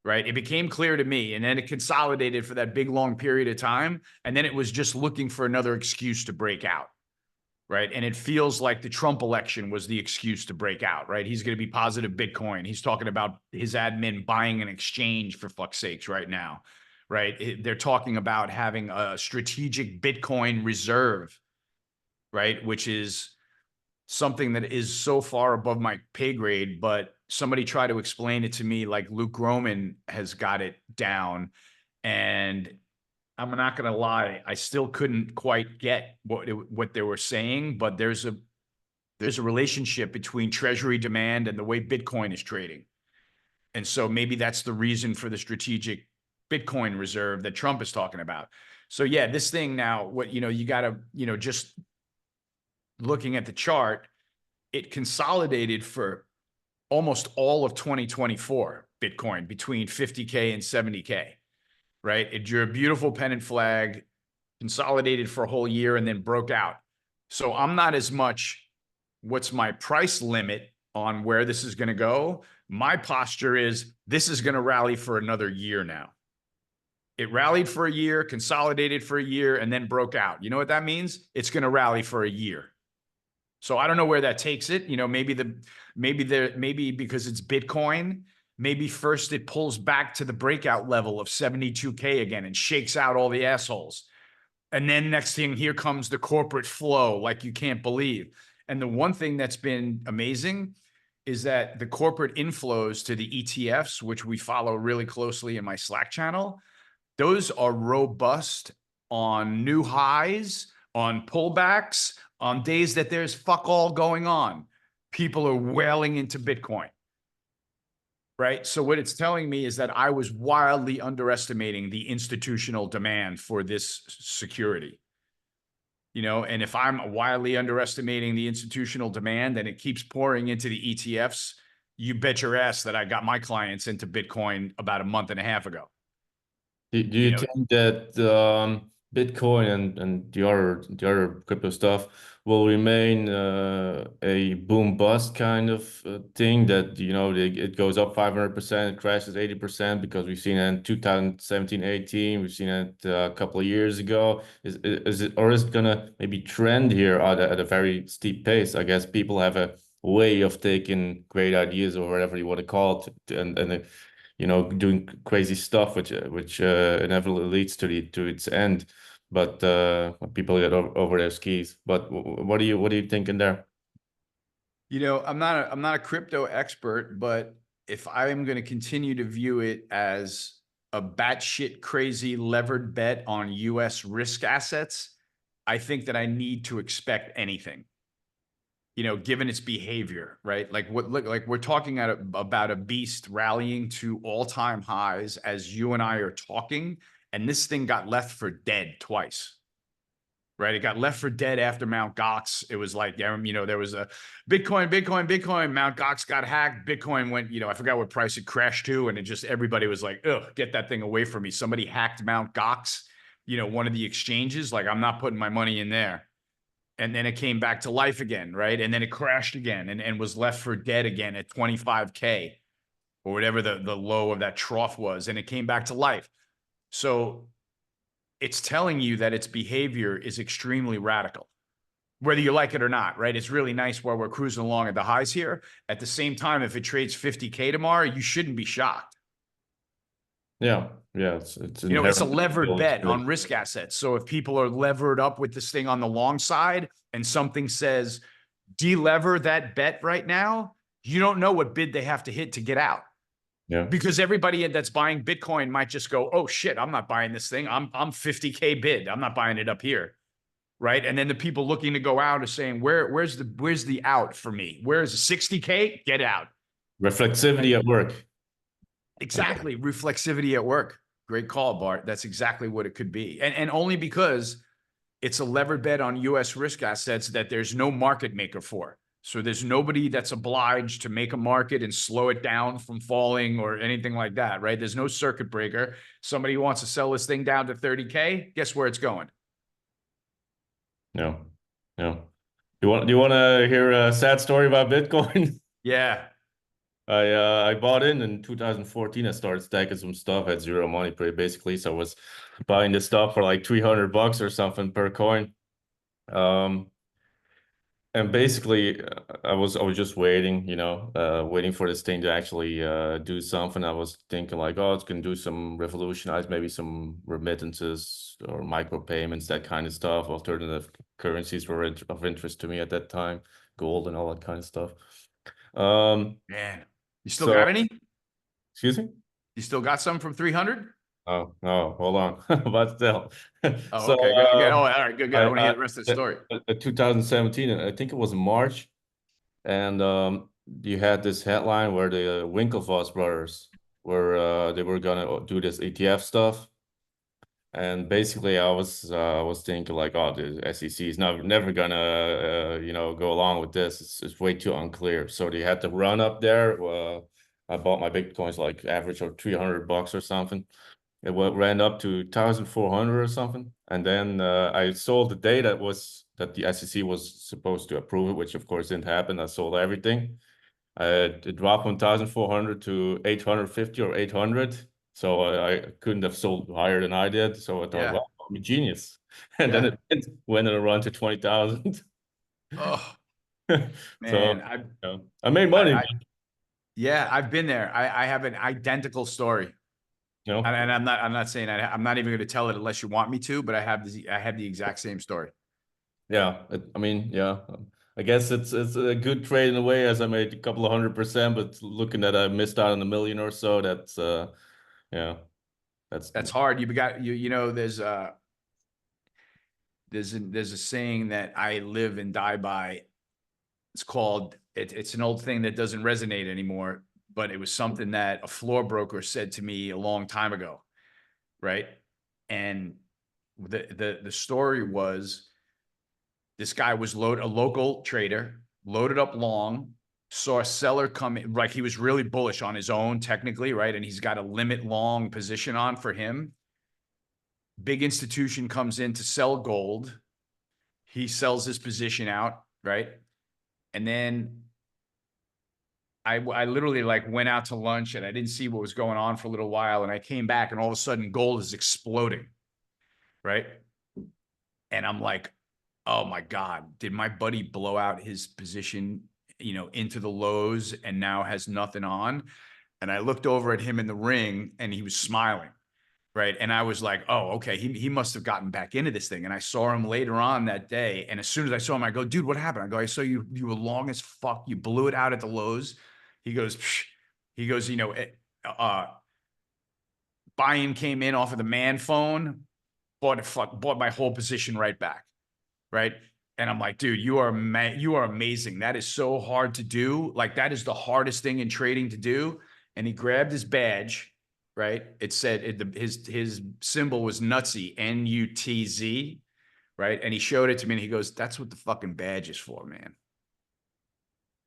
Right. It became clear to me, and then it consolidated for that big, long period of time. And then it was just looking for another excuse to break out. Right. And it feels like the Trump election was the excuse to break out. Right. He's going to be positive Bitcoin. He's talking about his admin buying an exchange, for fuck's sakes, right now. Right. They're talking about having a strategic Bitcoin reserve. Right. Which is something that is so far above my pay grade, but somebody tried to explain it to me like Luke Roman has got it down. And I'm not going to lie, I still couldn't quite get what they were saying, but there's a relationship between treasury demand and the way Bitcoin is trading. And so maybe that's the reason for the strategic Bitcoin reserve that Trump is talking about. So yeah, this thing now, you got to, just looking at the chart, it consolidated for almost all of 2024 Bitcoin between 50K and 70K, right? It drew a beautiful pennant flag, consolidated for a whole year, and then broke out. So I'm not as much, what's my price limit on where this is going to go? My posture is this is going to rally for another year now. It rallied for a year, consolidated for a year, and then broke out. You know what that means? It's going to rally for a year. So I don't know where that takes it. Maybe because it's Bitcoin, maybe first it pulls back to the breakout level of 72K again and shakes out all the assholes. And then next thing, here comes the corporate flow like you can't believe. And the one thing that's been amazing is that the corporate inflows to the ETFs, which we follow really closely in my Slack channel, those are robust on new highs, on pullbacks, on days that there's fuck all going on. People are wailing into Bitcoin, right? So what it's telling me is that I was wildly underestimating the institutional demand for this security. And if I'm wildly underestimating the institutional demand and it keeps pouring into the ETFs, you bet your ass that I got my clients into Bitcoin about a month and a half ago. Do you think that Bitcoin and the other crypto stuff will remain a boom bust kind of thing, that it goes up 500%, crashes 80%, because we've seen it in 2017, 18, we've seen it a couple of years ago. Is it gonna maybe trend here at a very steep pace? I guess people have a way of taking great ideas, or whatever you want to call it, and doing crazy stuff, which inevitably leads to its end. But people get over their skis. But what are you thinking there? I'm not a crypto expert, but if I'm going to continue to view it as a batshit crazy levered bet on U.S. risk assets, I think that I need to expect anything. Given its behavior, right? Like we're talking about a beast rallying to all-time highs as you and I are talking, and this thing got left for dead twice, right? It got left for dead after Mt. Gox. It was like, there was a Bitcoin, Mt. Gox got hacked. Bitcoin went, I forgot what price it crashed to. And everybody was like, ugh, get that thing away from me. Somebody hacked Mt. Gox, one of the exchanges. Like, I'm not putting my money in there. And then it came back to life again, right? And then it crashed again and was left for dead again at 25K or whatever the low of that trough was. And it came back to life. So it's telling you that its behavior is extremely radical, whether you like it or not, right? It's really nice while we're cruising along at the highs here. At the same time, if it trades 50K tomorrow, you shouldn't be shocked. Yeah. It's it's a levered bet on risk assets. So if people are levered up with this thing on the long side and something says delever that bet right now, you don't know what bid they have to hit to get out. Yeah. Because everybody that's buying Bitcoin might just go, oh shit, I'm not buying this thing. I'm 50K bid. I'm not buying it up here. Right. And then the people looking to go out are saying, where's the out for me? Where's 60K? Get out. Reflexivity at work. Exactly. Reflexivity at work. Great call, Bart. That's exactly what it could be. And only because it's a levered bet on US risk assets that there's no market maker for. So there's nobody that's obliged to make a market and slow it down from falling or anything like that, right? There's no circuit breaker. Somebody wants to sell this thing down to 30K, guess where it's going? No, no. Do you want to hear a sad story about Bitcoin? Yeah. I bought in 2014. I started stacking some stuff, had zero money pretty basically. So I was buying this stuff for like $300 or something per coin. Um, and basically I was just waiting, waiting for this thing to actually do something. I was thinking like, oh, it's gonna do some revolutionize, maybe some remittances or micropayments, that kind of stuff. Alternative currencies were of interest to me at that time, gold and all that kind of stuff. Man, you still So got any? excuse me. You still got some from 300? Oh, no, hold on. But still. Oh, So okay, good, good. Oh, all right, good, good. I want to hear the rest of the story. 2017, I think it was March, and you had this headline where the Winklevoss brothers they were gonna do this ETF stuff. And basically, I was thinking like, oh, the SEC is never gonna go along with this. It's way too unclear. So they had to run up there. I bought my Bitcoins like average of $300 or something. It ran up to 1,400 or something, and then I sold the day that the SEC was supposed to approve it, which of course didn't happen. I sold everything. It dropped from 1,400 to 850 or 800. So I couldn't have sold higher than I did. So I thought, Yeah, wow, I'm a genius. And then yeah. went on a run to 20,000. Oh, So man, I made money, I yeah, I've been there. I have an identical story. you know. And I'm not saying I'm not even going to tell it unless you want me to, but I have the exact same story. Yeah, I mean, yeah. I guess it's a good trade in a way, as I made a couple of 100%, but looking that I missed out on a million or so, that's yeah, that's That's hard. There's a saying that I live and die by. It's an old thing that doesn't resonate anymore, but it was something that a floor broker said to me a long time ago, right? And the story was, this guy was a local trader, loaded up long, saw a seller come in, like he was really bullish on his own technically, right? And he's got a limit long position on for him. Big institution comes in to sell gold. He sells his position out, right? And then I literally like went out to lunch and I didn't see what was going on for a little while. And I came back and all of a sudden gold is exploding, right? And I'm like, oh my God, did my buddy blow out his position, into the lows and now has nothing on? And I looked over at him in the ring and he was smiling, right? And I was like, oh, okay, he must have gotten back into this thing. And I saw him later on that day. And as soon as I saw him, I go, dude, what happened? I go, I saw you were long as fuck. You blew it out at the lows. He goes, Psh. He goes, buy-in came in off of the man phone, bought my whole position right back, right? And I'm like, dude, you are amazing. That is so hard to do. Like, that is the hardest thing in trading to do. And he grabbed his badge, right? It said his symbol was Nutsy, NUTZ, right? And he showed it to me and he goes, that's what the fucking badge is for, man.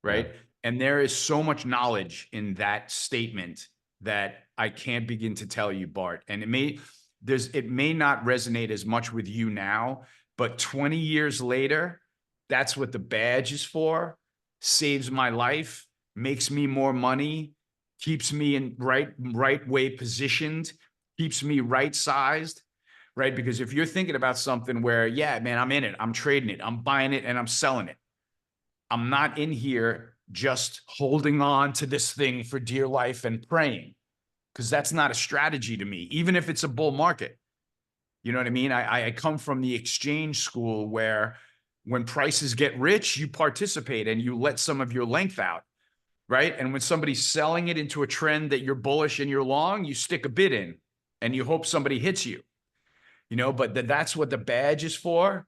Right. Yeah. And there is so much knowledge in that statement that I can't begin to tell you, Bart. And it may not resonate as much with you now, but 20 years later, that's what the badge is for. Saves my life, makes me more money, keeps me in right way positioned, keeps me right sized, right? Because if you're thinking about something where, yeah, man, I'm in it, I'm trading it, I'm buying it and I'm selling it. I'm not in here just holding on to this thing for dear life and praying, because that's not a strategy to me, even if it's a bull market. You know what I mean? I come from the exchange school where when prices get rich, you participate and you let some of your length out, right? And when somebody's selling it into a trend that you're bullish and you're long, you stick a bid in and you hope somebody hits you, but that's what the badge is for.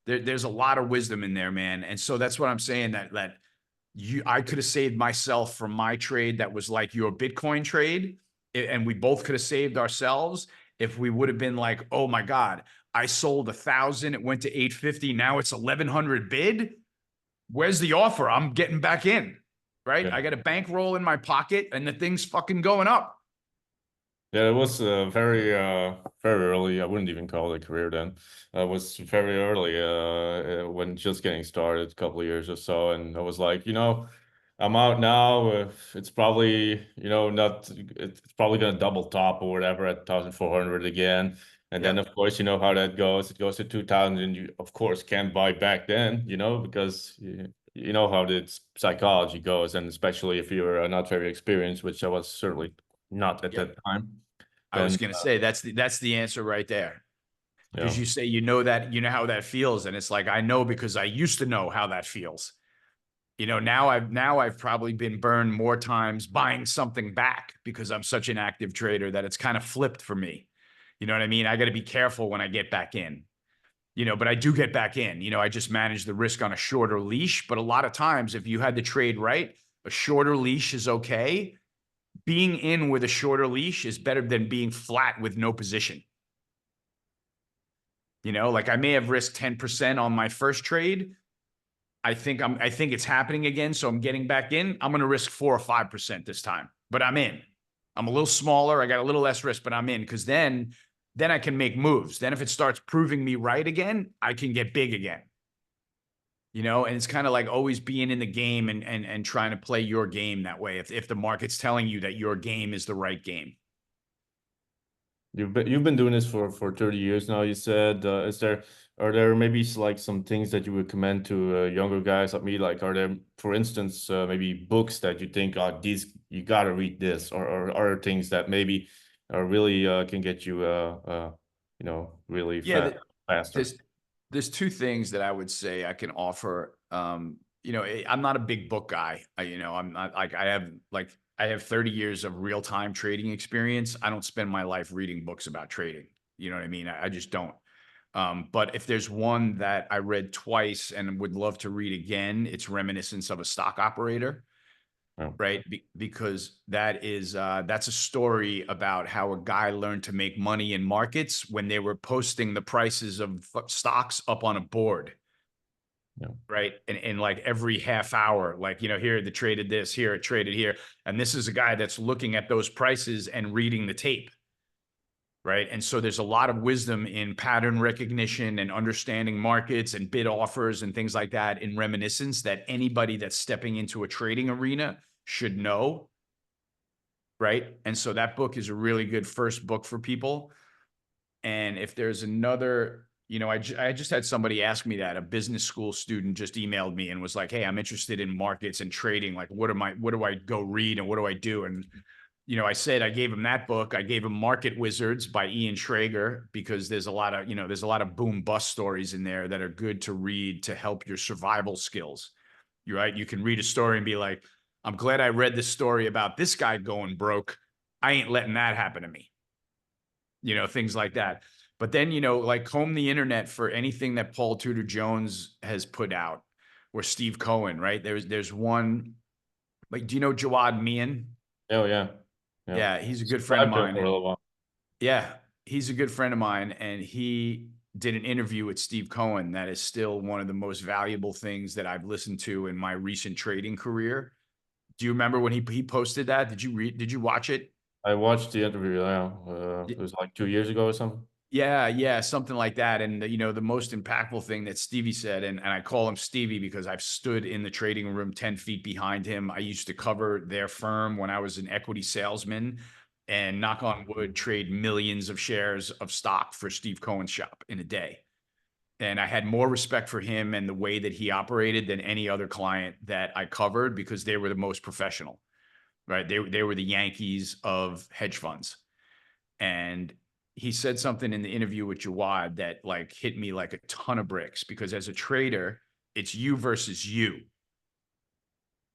There's a lot of wisdom in there, man. And so that's what I'm saying, I could have saved myself from my trade that was like your Bitcoin trade. and we both could have saved ourselves if we would have been like, oh my God, I sold 1,000, it went to 850, now it's 1,100 bid. Where's the offer? I'm getting back in, right? Yeah. I got a bankroll in my pocket and the thing's fucking going up. Yeah, it was very early. I wouldn't even call it a career then. It was very early when just getting started, a couple of years or so. And I was like, I'm out now. It's probably, not, it's probably going to double top or whatever at 1,400 again. And then, of course, you know how that goes. It goes to 2,000 and you, of course, can't buy back then, because you know how the psychology goes. And especially if you're not very experienced, which I was certainly not at that time. I was Then going to say that's the answer right there. Because yeah, you say you know how that feels, and it's like I know because I used to know how that feels. Now I've probably been burned more times buying something back because I'm such an active trader that it's kind of flipped for me. You know what I mean? I got to be careful when I get back in. But I do get back in. I just manage the risk on a shorter leash. But a lot of times, if you had the trade right, a shorter leash is okay. Being in with a shorter leash is better than being flat with no position. Like I may have risked 10% on my first trade. I think it's happening again. So I'm getting back in. I'm going to risk 4 or 5% this time, but I'm in. I'm a little smaller. I got a little less risk, but I'm in because then I can make moves. Then if it starts proving me right again, I can get big again. And it's kind of like always being in the game and trying to play your game that way. If the market's telling you that your game is the right game. you've been doing this for 30 years now, you said. Are there maybe like some things that you recommend to younger guys like me? Like, are there, for instance, maybe books that you think, oh, these you gotta read this, or are there things that maybe really can get you really faster? There's two things that I would say I can offer. I'm not a big book guy. I'm not like I have 30 years of real-time trading experience. I don't spend my life reading books about trading. You know what I mean? I just don't. But if there's one that I read twice and would love to read again, it's Reminiscence of a Stock Operator. Oh. Right. Because that's a story about how a guy learned to make money in markets when they were posting the prices of stocks up on a board. Yeah. Right. And like every half hour, like, here they traded this, here it traded here. And this is a guy that's looking at those prices and reading the tape. Right. And so there's a lot of wisdom in pattern recognition and understanding markets and bid offers and things like that in Reminiscence that anybody that's stepping into a trading arena should know. Right. And so that book is a really good first book for people. And if there's another, I just had somebody ask me that. A business school student just emailed me and was like, hey, I'm interested in markets and trading. Like, what do I go read and what do I do? And I said, I gave him that book. I gave him Market Wizards by Ian Schrager, because there's a lot of boom bust stories in there that are good to read to help your survival skills. You're right. You can read a story and be like, I'm glad I read this story about this guy going broke. I ain't letting that happen to me. Things like that. But then, like comb the internet for anything that Paul Tudor Jones has put out or Steve Cohen, right? There's one, like, do you know Jawad Mian? Oh yeah. Yeah, he's a good friend of mine. For a little while. Yeah, he's a good friend of mine. And he did an interview with Steve Cohen that is still one of the most valuable things that I've listened to in my recent trading career. Do you remember when he posted that? Did you watch it? I watched the interview. Yeah, it was like 2 years ago or something. Yeah, something like that. And the most impactful thing that Stevie said, and I call him Stevie because I've stood in the trading room 10 feet behind him. I used to cover their firm when I was an equity salesman, and knock on wood, trade millions of shares of stock for Steve Cohen's shop in a day. And I had more respect for him and the way that he operated than any other client that I covered, because they were the most professional, right? They were the Yankees of hedge funds. And he said something in the interview with Jawad that like hit me like a ton of bricks, because as a trader, it's you versus you.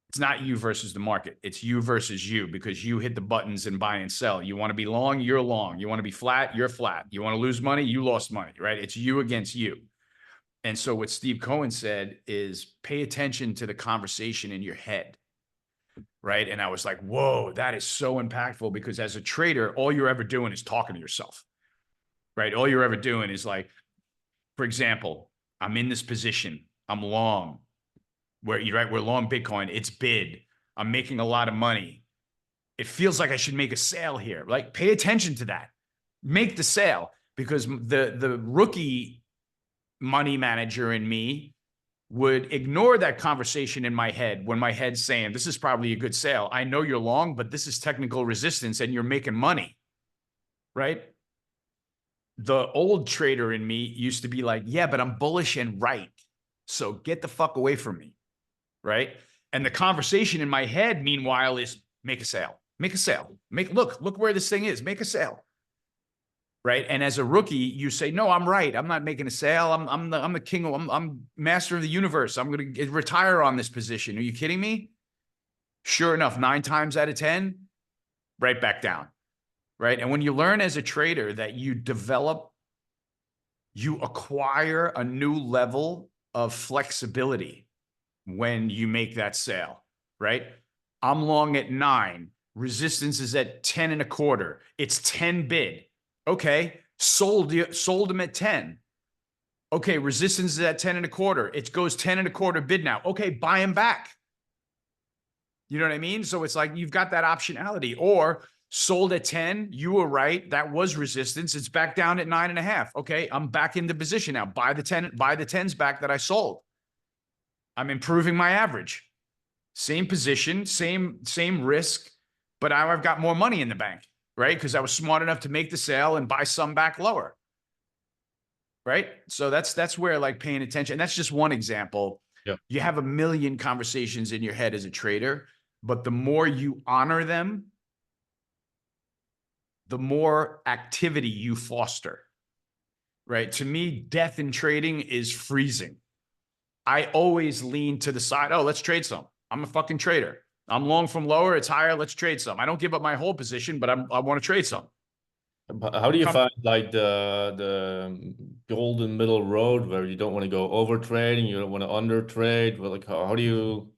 It's not you versus the market. It's you versus you, because you hit the buttons and buy and sell. You want to be long, you're long. You want to be flat, you're flat. You want to lose money, you lost money, right? It's you against you. And so what Steve Cohen said is pay attention to the conversation in your head. right? And I was like, whoa, that is so impactful, because as a trader, all you're ever doing is talking to yourself, right? All you're ever doing is like, for example, I'm in this position, I'm long, we're long Bitcoin, it's bid, I'm making a lot of money. It feels like I should make a sale here. Like, pay attention to that. Make the sale, because the rookie money manager in me would ignore that conversation in my head when my head's saying, this is probably a good sale. I know you're long, but this is technical resistance and you're making money, right? The old trader in me used to be like, yeah, but I'm bullish and right. So get the fuck away from me, right? And the conversation in my head, meanwhile, is make a sale, make a sale, look where this thing is, make a sale. Right. And as a rookie, you say, no, I'm right. I'm not making a sale. I'm the king. I'm master of the universe. I'm going to retire on this position. Are you kidding me? Sure enough, 9 times out of 10, right back down. Right. And when you learn as a trader that you acquire a new level of flexibility when you make that sale, right? I'm long at 9. Resistance is at 10 and a quarter. It's 10 bid. Okay, sold them at 10. Okay, resistance is at 10 and a quarter. It goes 10 and a quarter bid now. Okay, buy them back. You know what I mean? So it's like you've got that optionality. Or sold at 10, you were right. That was resistance. It's back down at 9.5. Okay, I'm back into position now. Buy the 10s back that I sold. I'm improving my average. Same position, same risk, but now I've got more money in the bank. Right? Because I was smart enough to make the sale and buy some back lower. Right? So that's where, like, paying attention. And that's just one example. Yeah. You have a million conversations in your head as a trader, but the more you honor them, the more activity you foster. Right? To me, death in trading is freezing. I always lean to the side. Oh, let's trade some. I'm a fucking trader. I'm long from lower, it's higher, let's trade some. I don't give up my whole position, but I want to trade some. How do you find like the golden middle road where you don't want to go over trading, you don't want to under trade? Well, like how do you?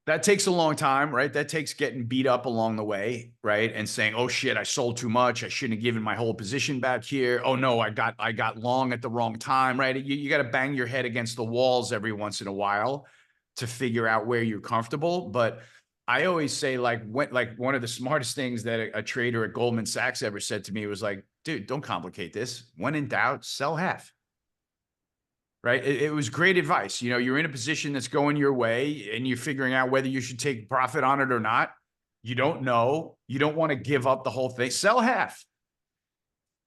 That takes a long time, right? That takes getting beat up along the way, right? And saying, oh shit, I sold too much. I shouldn't have given my whole position back here. Oh no, I got long at the wrong time, right? You got to bang your head against the walls every once in a while to figure out where you're comfortable. But I always say, like one of the smartest things that a trader at Goldman Sachs ever said to me was like, dude, don't complicate this. When in doubt, sell half. Right? It was great advice. You know, you're in a position that's going your way and you're figuring out whether you should take profit on it or not. You don't know. You don't want to give up the whole thing. Sell half.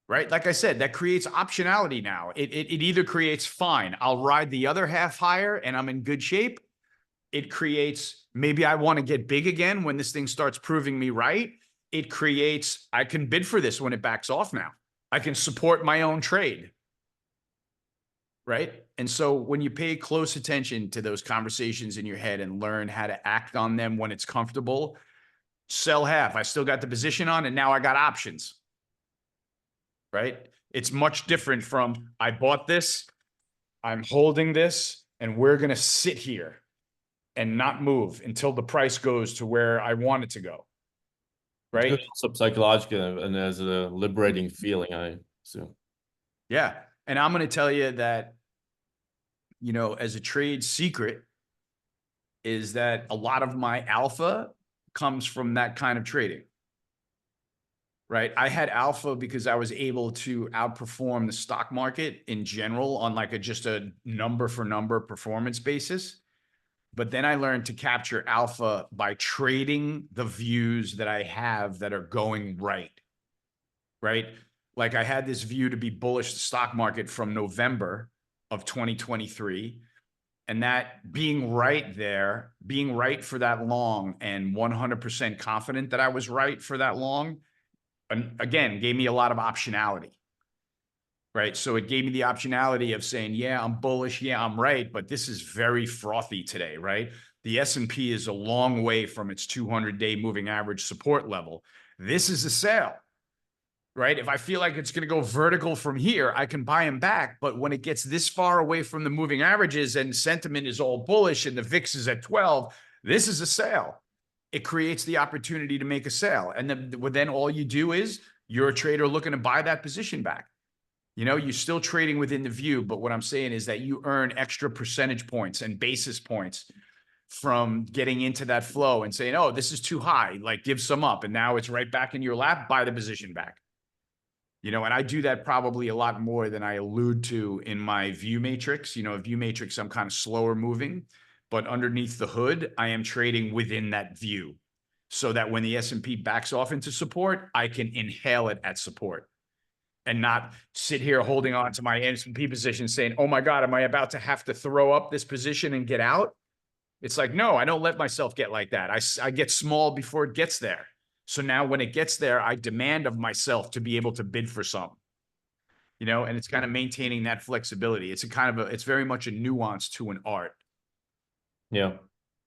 Right? Like I said, that creates optionality now. It either creates, fine, I'll ride the other half higher and I'm in good shape. It creates, maybe I want to get big again when this thing starts proving me right. It creates, I can bid for this when it backs off now. I can support my own trade. Right? And so when you pay close attention to those conversations in your head and learn how to act on them when it's comfortable, sell half. I still got the position on and now I got options. Right? It's much different from, I bought this, I'm holding this, and we're going to sit here and not move until the price goes to where I want it to go. Right? It's also psychological and as a liberating feeling, I assume. Yeah. And I'm going to tell you that, you know, as a trade secret is that a lot of my alpha comes from that kind of trading. Right? I had alpha because I was able to outperform the stock market in general on like just a number for number performance basis. But then I learned to capture alpha by trading the views that I have that are going right. Right? Like I had this view to be bullish the stock market from November of 2023. And that being right there, being right for that long and 100% confident that I was right for that long, and again, gave me a lot of optionality. Right? So it gave me the optionality of saying, yeah, I'm bullish. Yeah, I'm right. But this is very frothy today, right? The S&P is a long way from its 200-day moving average support level. This is a sale, right? If I feel like it's going to go vertical from here, I can buy them back. But when it gets this far away from the moving averages and sentiment is all bullish and the VIX is at 12, this is a sale. it creates the opportunity to make a sale. And then all you do is you're a trader looking to buy that position back. You know, you're still trading within the view, but what I'm saying is that you earn extra percentage points and basis points from getting into that flow and saying, oh, this is too high, like give some up. And now it's right back in your lap, buy the position back. You know, and I do that probably a lot more than I allude to in my view matrix. You know, a view matrix, I'm kind of slower moving, but underneath the hood, I am trading within that view so that when the S&P backs off into support, I can inhale it at support and not sit here holding on to my S&P position saying, oh my God, am I about to have to throw up this position and get out? It's like, no, I don't let myself get like that. I get small before it gets there. So now when it gets there, I demand of myself to be able to bid for some, you know, and it's kind of maintaining that flexibility. It's a kind of it's very much a nuance to an art. Yeah.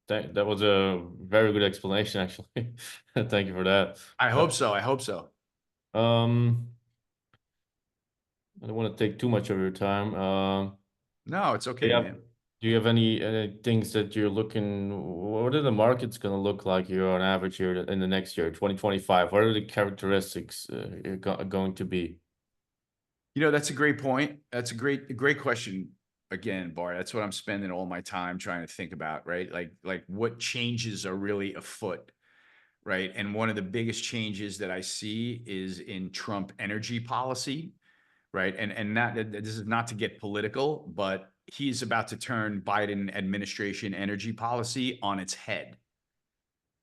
That was a very good explanation, actually. Thank you for that. I hope so. I hope so. I don't want to take too much of your time. No, it's okay, Yeah. man. Do you have any things that you're looking, what are the markets going to look like here on average here in the next year, 2025? What are the characteristics going to be? You know, that's a great point. That's a great question. Again, Bart, that's what I'm spending all my time trying to think about, right? Like what changes are really afoot, right? And one of the biggest changes that I see is in Trump energy policy, right? And not, this is not to get political, but he's about to turn Biden administration energy policy on its head.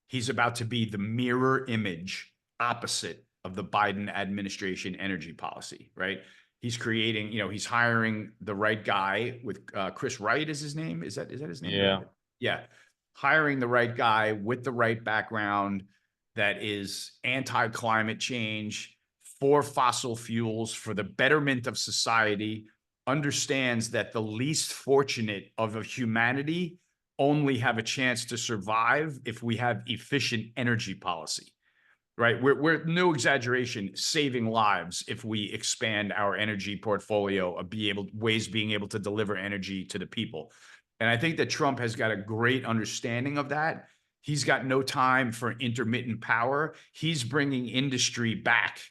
He's about to be the mirror image opposite of the Biden administration energy policy, right? He's creating, you know, he's hiring the right guy with Chris Wright is his name. Is that his name? Yeah. Yeah. Hiring the right guy with the right background that is anti-climate change, for fossil fuels, for the betterment of society, understands that the least fortunate of humanity only have a chance to survive if we have efficient energy policy, right? We're no exaggeration, saving lives if we expand our energy portfolio of being able to deliver energy to the people. And I think that Trump has got a great understanding of that. He's got no time for intermittent power. He's bringing industry back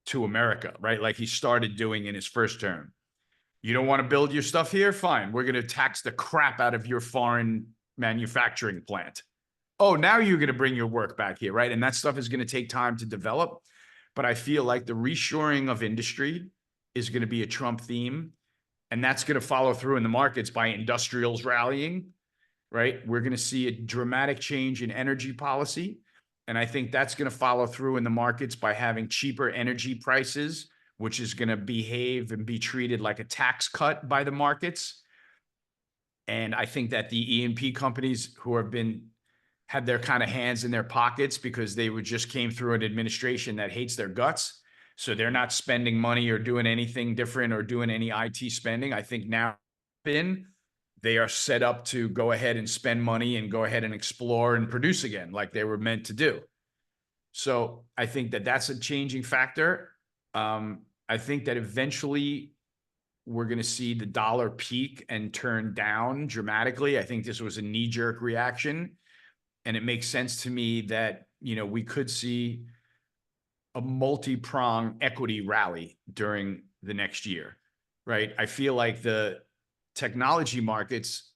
to America, right? Like he started doing in his first term. You don't want to build your stuff here? Fine. We're going to tax the crap out of your foreign manufacturing plant. Oh, now you're going to bring your work back here, right? And that stuff is going to take time to develop. But I feel like the reshoring of industry is going to be a Trump theme. And that's going to follow through in the markets by industrials rallying, right? We're going to see a dramatic change in energy policy. And I think that's going to follow through in the markets by having cheaper energy prices, which is going to behave and be treated like a tax cut by the markets. And I think that the E&P companies who had their kind of hands in their pockets because they just came through an administration that hates their guts. So they're not spending money or doing anything different or doing any IT spending. I think now they are set up to go ahead and spend money and go ahead and explore and produce again like they were meant to do. So I think that that's a changing factor. I think that eventually we're going to see the dollar peak and turn down dramatically. I think this was a knee-jerk reaction. And it makes sense to me that, you know, we could see a multi-pronged equity rally during the next year, right? I feel like the technology markets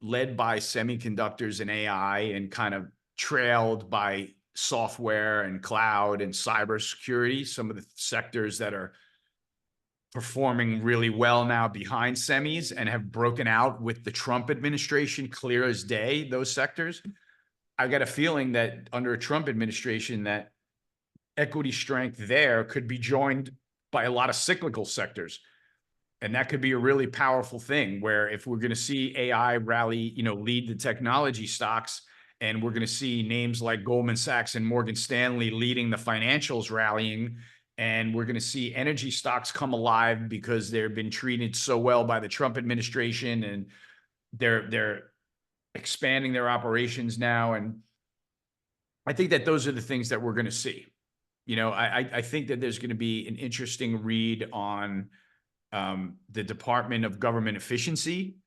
led by semiconductors and AI and kind of trailed by software and cloud and cybersecurity, some of the sectors that are performing really well now behind semis and have broken out with the Trump administration, clear as day, those sectors. I got a feeling that under a Trump administration that equity strength there could be joined by a lot of cyclical sectors. And that could be a really powerful thing where if we're going to see AI rally, you know, lead the technology stocks, and we're going to see names like Goldman Sachs and Morgan Stanley leading the financials rallying, and we're going to see energy stocks come alive because they've been treated so well by the Trump administration and they're expanding their operations now. And I think that those are the things that we're going to see. You know, I think that there's going to be an interesting read on the Department of Government Efficiency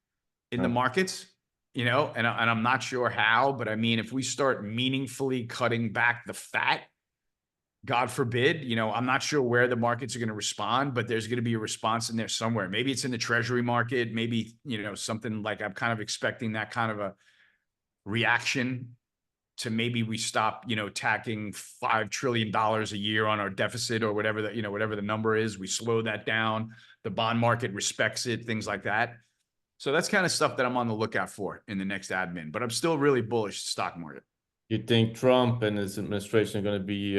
in the markets. you know, and I'm not sure how, but I mean, if we start meaningfully cutting back the fat, God forbid, you know, I'm not sure where the markets are going to respond, but there's going to be a response in there somewhere. Maybe it's in the treasury market, maybe, you know, something like I'm kind of expecting that kind of a reaction to maybe we stop, you know, tacking $5 trillion a year on our deficit or whatever that, you know, whatever the number is, we slow that down. The bond market respects it, things like that. So that's kind of stuff that I'm on the lookout for in the next admin, but I'm still really bullish stock market. You think Trump and his administration are going to be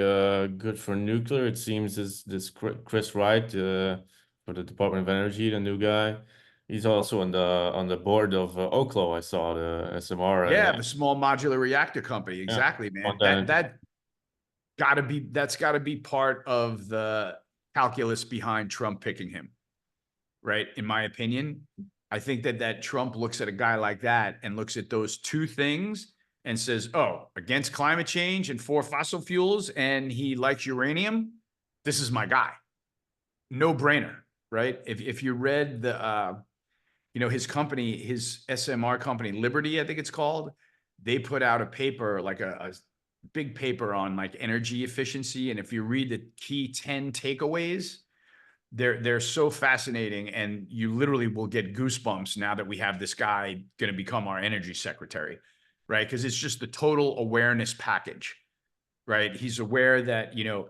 good for nuclear? It seems this Chris Wright for the Department of Energy, the new guy, he's also on the board of Oklo. I saw the SMR and Yeah, the small modular reactor company. yeah, Exactly, man. on that. That's gotta be part of the calculus behind Trump picking him, right? In my opinion, I think that Trump looks at a guy like that and looks at those two things and says, oh, against climate change and for fossil fuels, and he likes uranium, this is my guy. No brainer, right? If you read the you know, his company, his SMR company, Liberty, I think it's called, they put out a paper, like a big paper on like energy efficiency. And if you read the key 10 takeaways, they're so fascinating. And you literally will get goosebumps now that we have this guy going to become our energy secretary, right? Because it's just the total awareness package, right? He's aware that, you know,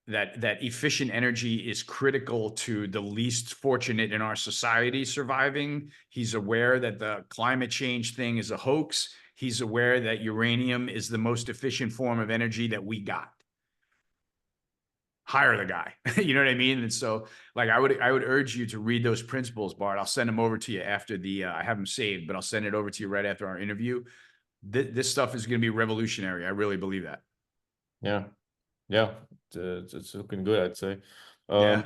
that efficient energy is critical to the least fortunate in our society surviving. He's aware that the climate change thing is a hoax. He's aware that uranium is the most efficient form of energy that we got. Hire the guy. You know what I mean? And so, like, I would urge you to read those principles, Bart. I'll send them over to you after the I have them saved, but I'll send it over to you right after our interview. This stuff is going to be revolutionary. I really believe that. Yeah, yeah, it's looking good, I'd say. Yeah.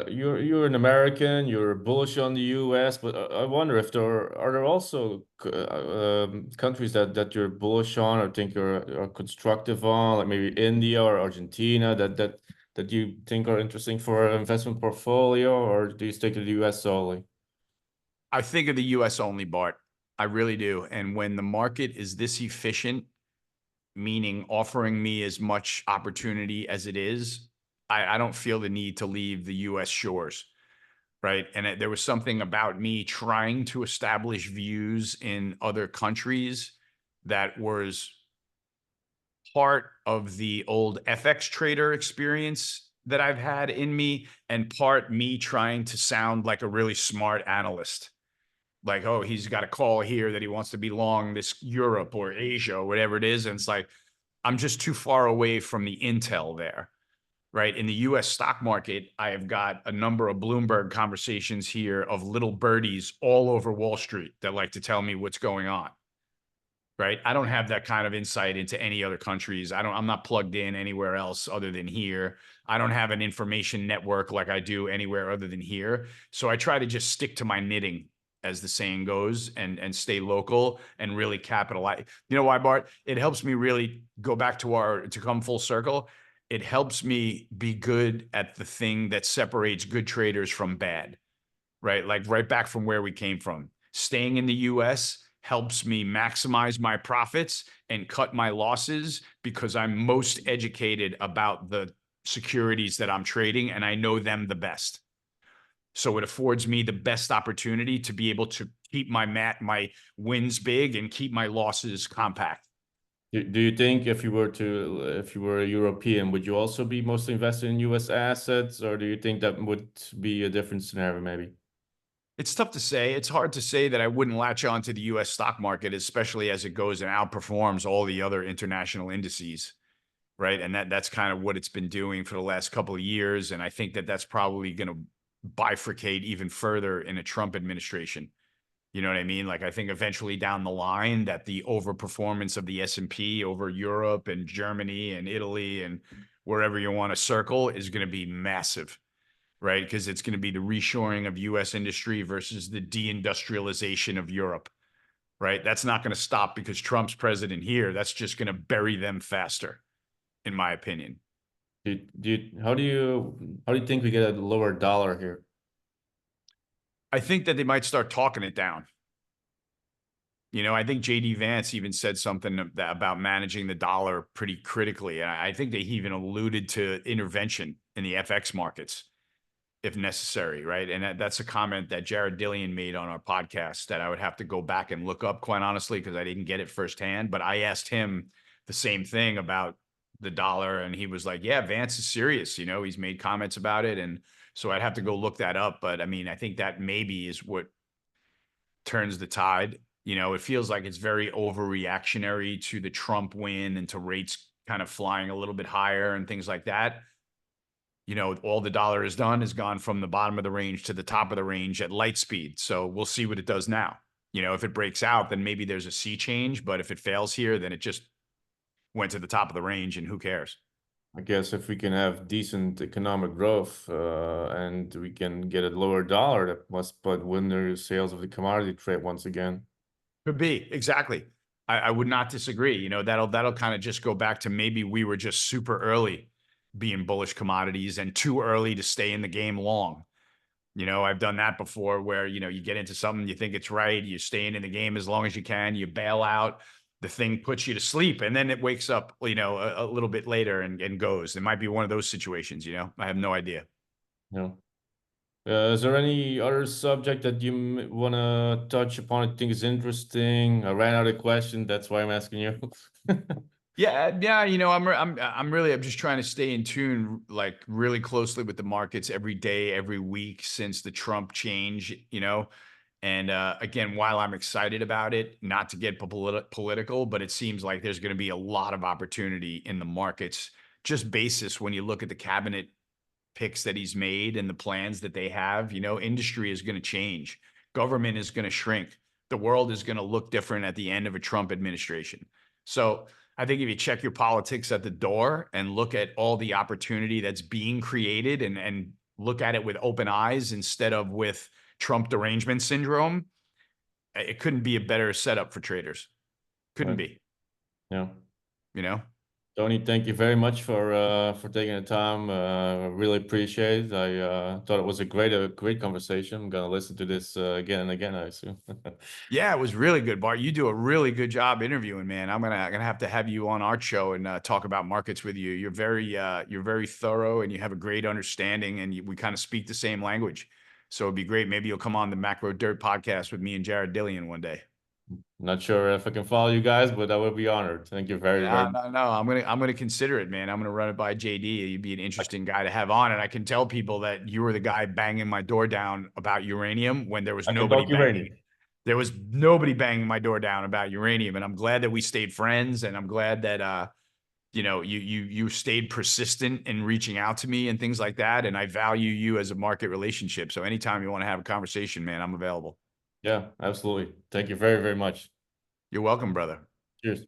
You're an American. You're bullish on the U.S., but I wonder if there also countries that you're bullish on or think are constructive on, like maybe India or Argentina, that you think are interesting for an investment portfolio, or do you stick to the U.S. solely? I think of the US only, Bart. I really do. And when the market is this efficient, meaning offering me as much opportunity as it is, I don't feel the need to leave the US shores. Right. And there was something about me trying to establish views in other countries that was part of the old FX trader experience that I've had in me, and part me trying to sound like a really smart analyst. Like, oh, he's got a call here that he wants to be long this Europe or Asia or whatever it is. And it's like, I'm just too far away from the intel there, right? In the US stock market, I have got a number of Bloomberg conversations here of little birdies all over Wall Street that like to tell me what's going on, right? I don't have that kind of insight into any other countries. I'm not plugged in anywhere else other than here. I don't have an information network like I do anywhere other than here. So I try to just stick to my knitting, as the saying goes, and stay local and really capitalize. You know why, Bart? It helps me really go back to come full circle. It helps me be good at the thing that separates good traders from bad, right? Like right back from where we came from. Staying in the US helps me maximize my profits and cut my losses because I'm most educated about the securities that I'm trading and I know them the best. So it affords me the best opportunity to be able to keep my wins big and keep my losses compact. Do you think if you were a European, would you also be mostly invested in U.S. assets, or do you think that would be a different scenario maybe? It's tough to say. It's hard to say that I wouldn't latch on to the US stock market, especially as it goes and outperforms all the other international indices, right? And that's kind of what it's been doing for the last couple of years. And I think that that's probably going to bifurcate even further in a Trump administration. You know what I mean? Like, I think eventually down the line that the overperformance of the S&P over Europe and Germany and Italy and wherever you want to circle is going to be massive, right? Because it's going to be the reshoring of US industry versus the deindustrialization of Europe, right? That's not going to stop because Trump's president here. That's just going to bury them faster, in my opinion. How do you think we get a lower dollar here? I think that they might start talking it down. You know, I think JD Vance even said something about managing the dollar pretty critically. And I think that he even alluded to intervention in the FX markets if necessary, right? And that's a comment that Jared Dillian made on our podcast that I would have to go back and look up, quite honestly, because I didn't get it firsthand. But I asked him the same thing about the dollar, and he was like, yeah, Vance is serious. You know, he's made comments about it. And so I'd have to go look that up. But I mean, I think that maybe is what turns the tide. You know, it feels like it's very overreactionary to the Trump win and to rates kind of flying a little bit higher and things like that. You know, all the dollar has done is gone from the bottom of the range to the top of the range at light speed. So we'll see what it does now. You know, if it breaks out, then maybe there's a sea change. But if it fails here, then it just went to the top of the range, and who cares? I guess if we can have decent economic growth and we can get a lower dollar, that must put winner sales of the commodity trade once again. Could be, exactly. I would not disagree. You know, that'll kind of just go back to maybe we were just super early being bullish commodities and too early to stay in the game long. You know, I've done that before where, you know, you get into something, you think it's right, you're staying in the game as long as you can, you bail out, the thing puts you to sleep, and then it wakes up, you know, a little bit later and goes. It might be one of those situations, you know, I have no idea. Yeah. Is there any other subject that you want to touch upon? I think is interesting. I ran out of questions. That's why I'm asking you. Yeah, you know, I'm just trying to stay in tune, like really closely with the markets every day, every week since the Trump change, you know. And again, while I'm excited about it, not to get political, but it seems like there's going to be a lot of opportunity in the markets, just basis when you look at the cabinet picks that he's made and the plans that they have. You know, industry is going to change, government is going to shrink, the world is going to look different at the end of a Trump administration. So I think if you check your politics at the door and look at all the opportunity that's being created and look at it with open eyes instead of with Trump derangement syndrome, it couldn't be a better setup for traders. Couldn't Right. be, Yeah. you know? Tony, thank you very much for taking the time. I really appreciate it. I thought it was a great conversation. I'm gonna listen to this again and again, I assume. Yeah, it was really good, Bart. You do a really good job interviewing, man. I'm gonna have to have you on our show and talk about markets with you. You're very thorough and you have a great understanding, and we kind of speak the same language. So it'd be great. Maybe you'll come on the Macro Dirt podcast with me and Jared Dillian one day. Not sure if I can follow you guys, but I would be honored. Thank you very much. No. I'm gonna consider it, man. I'm gonna run it by JD. You'd be an interesting guy to have on, and I can tell people that you were the guy banging my door down about uranium when there was I can nobody talk banging. uranium. There was nobody banging my door down about uranium, and I'm glad that we stayed friends, and I'm glad that you know, you stayed persistent in reaching out to me and things like that, and I value you as a market relationship. So anytime you want to have a conversation, man, I'm available. Yeah, absolutely. Thank you very much. You're welcome, brother. Cheers.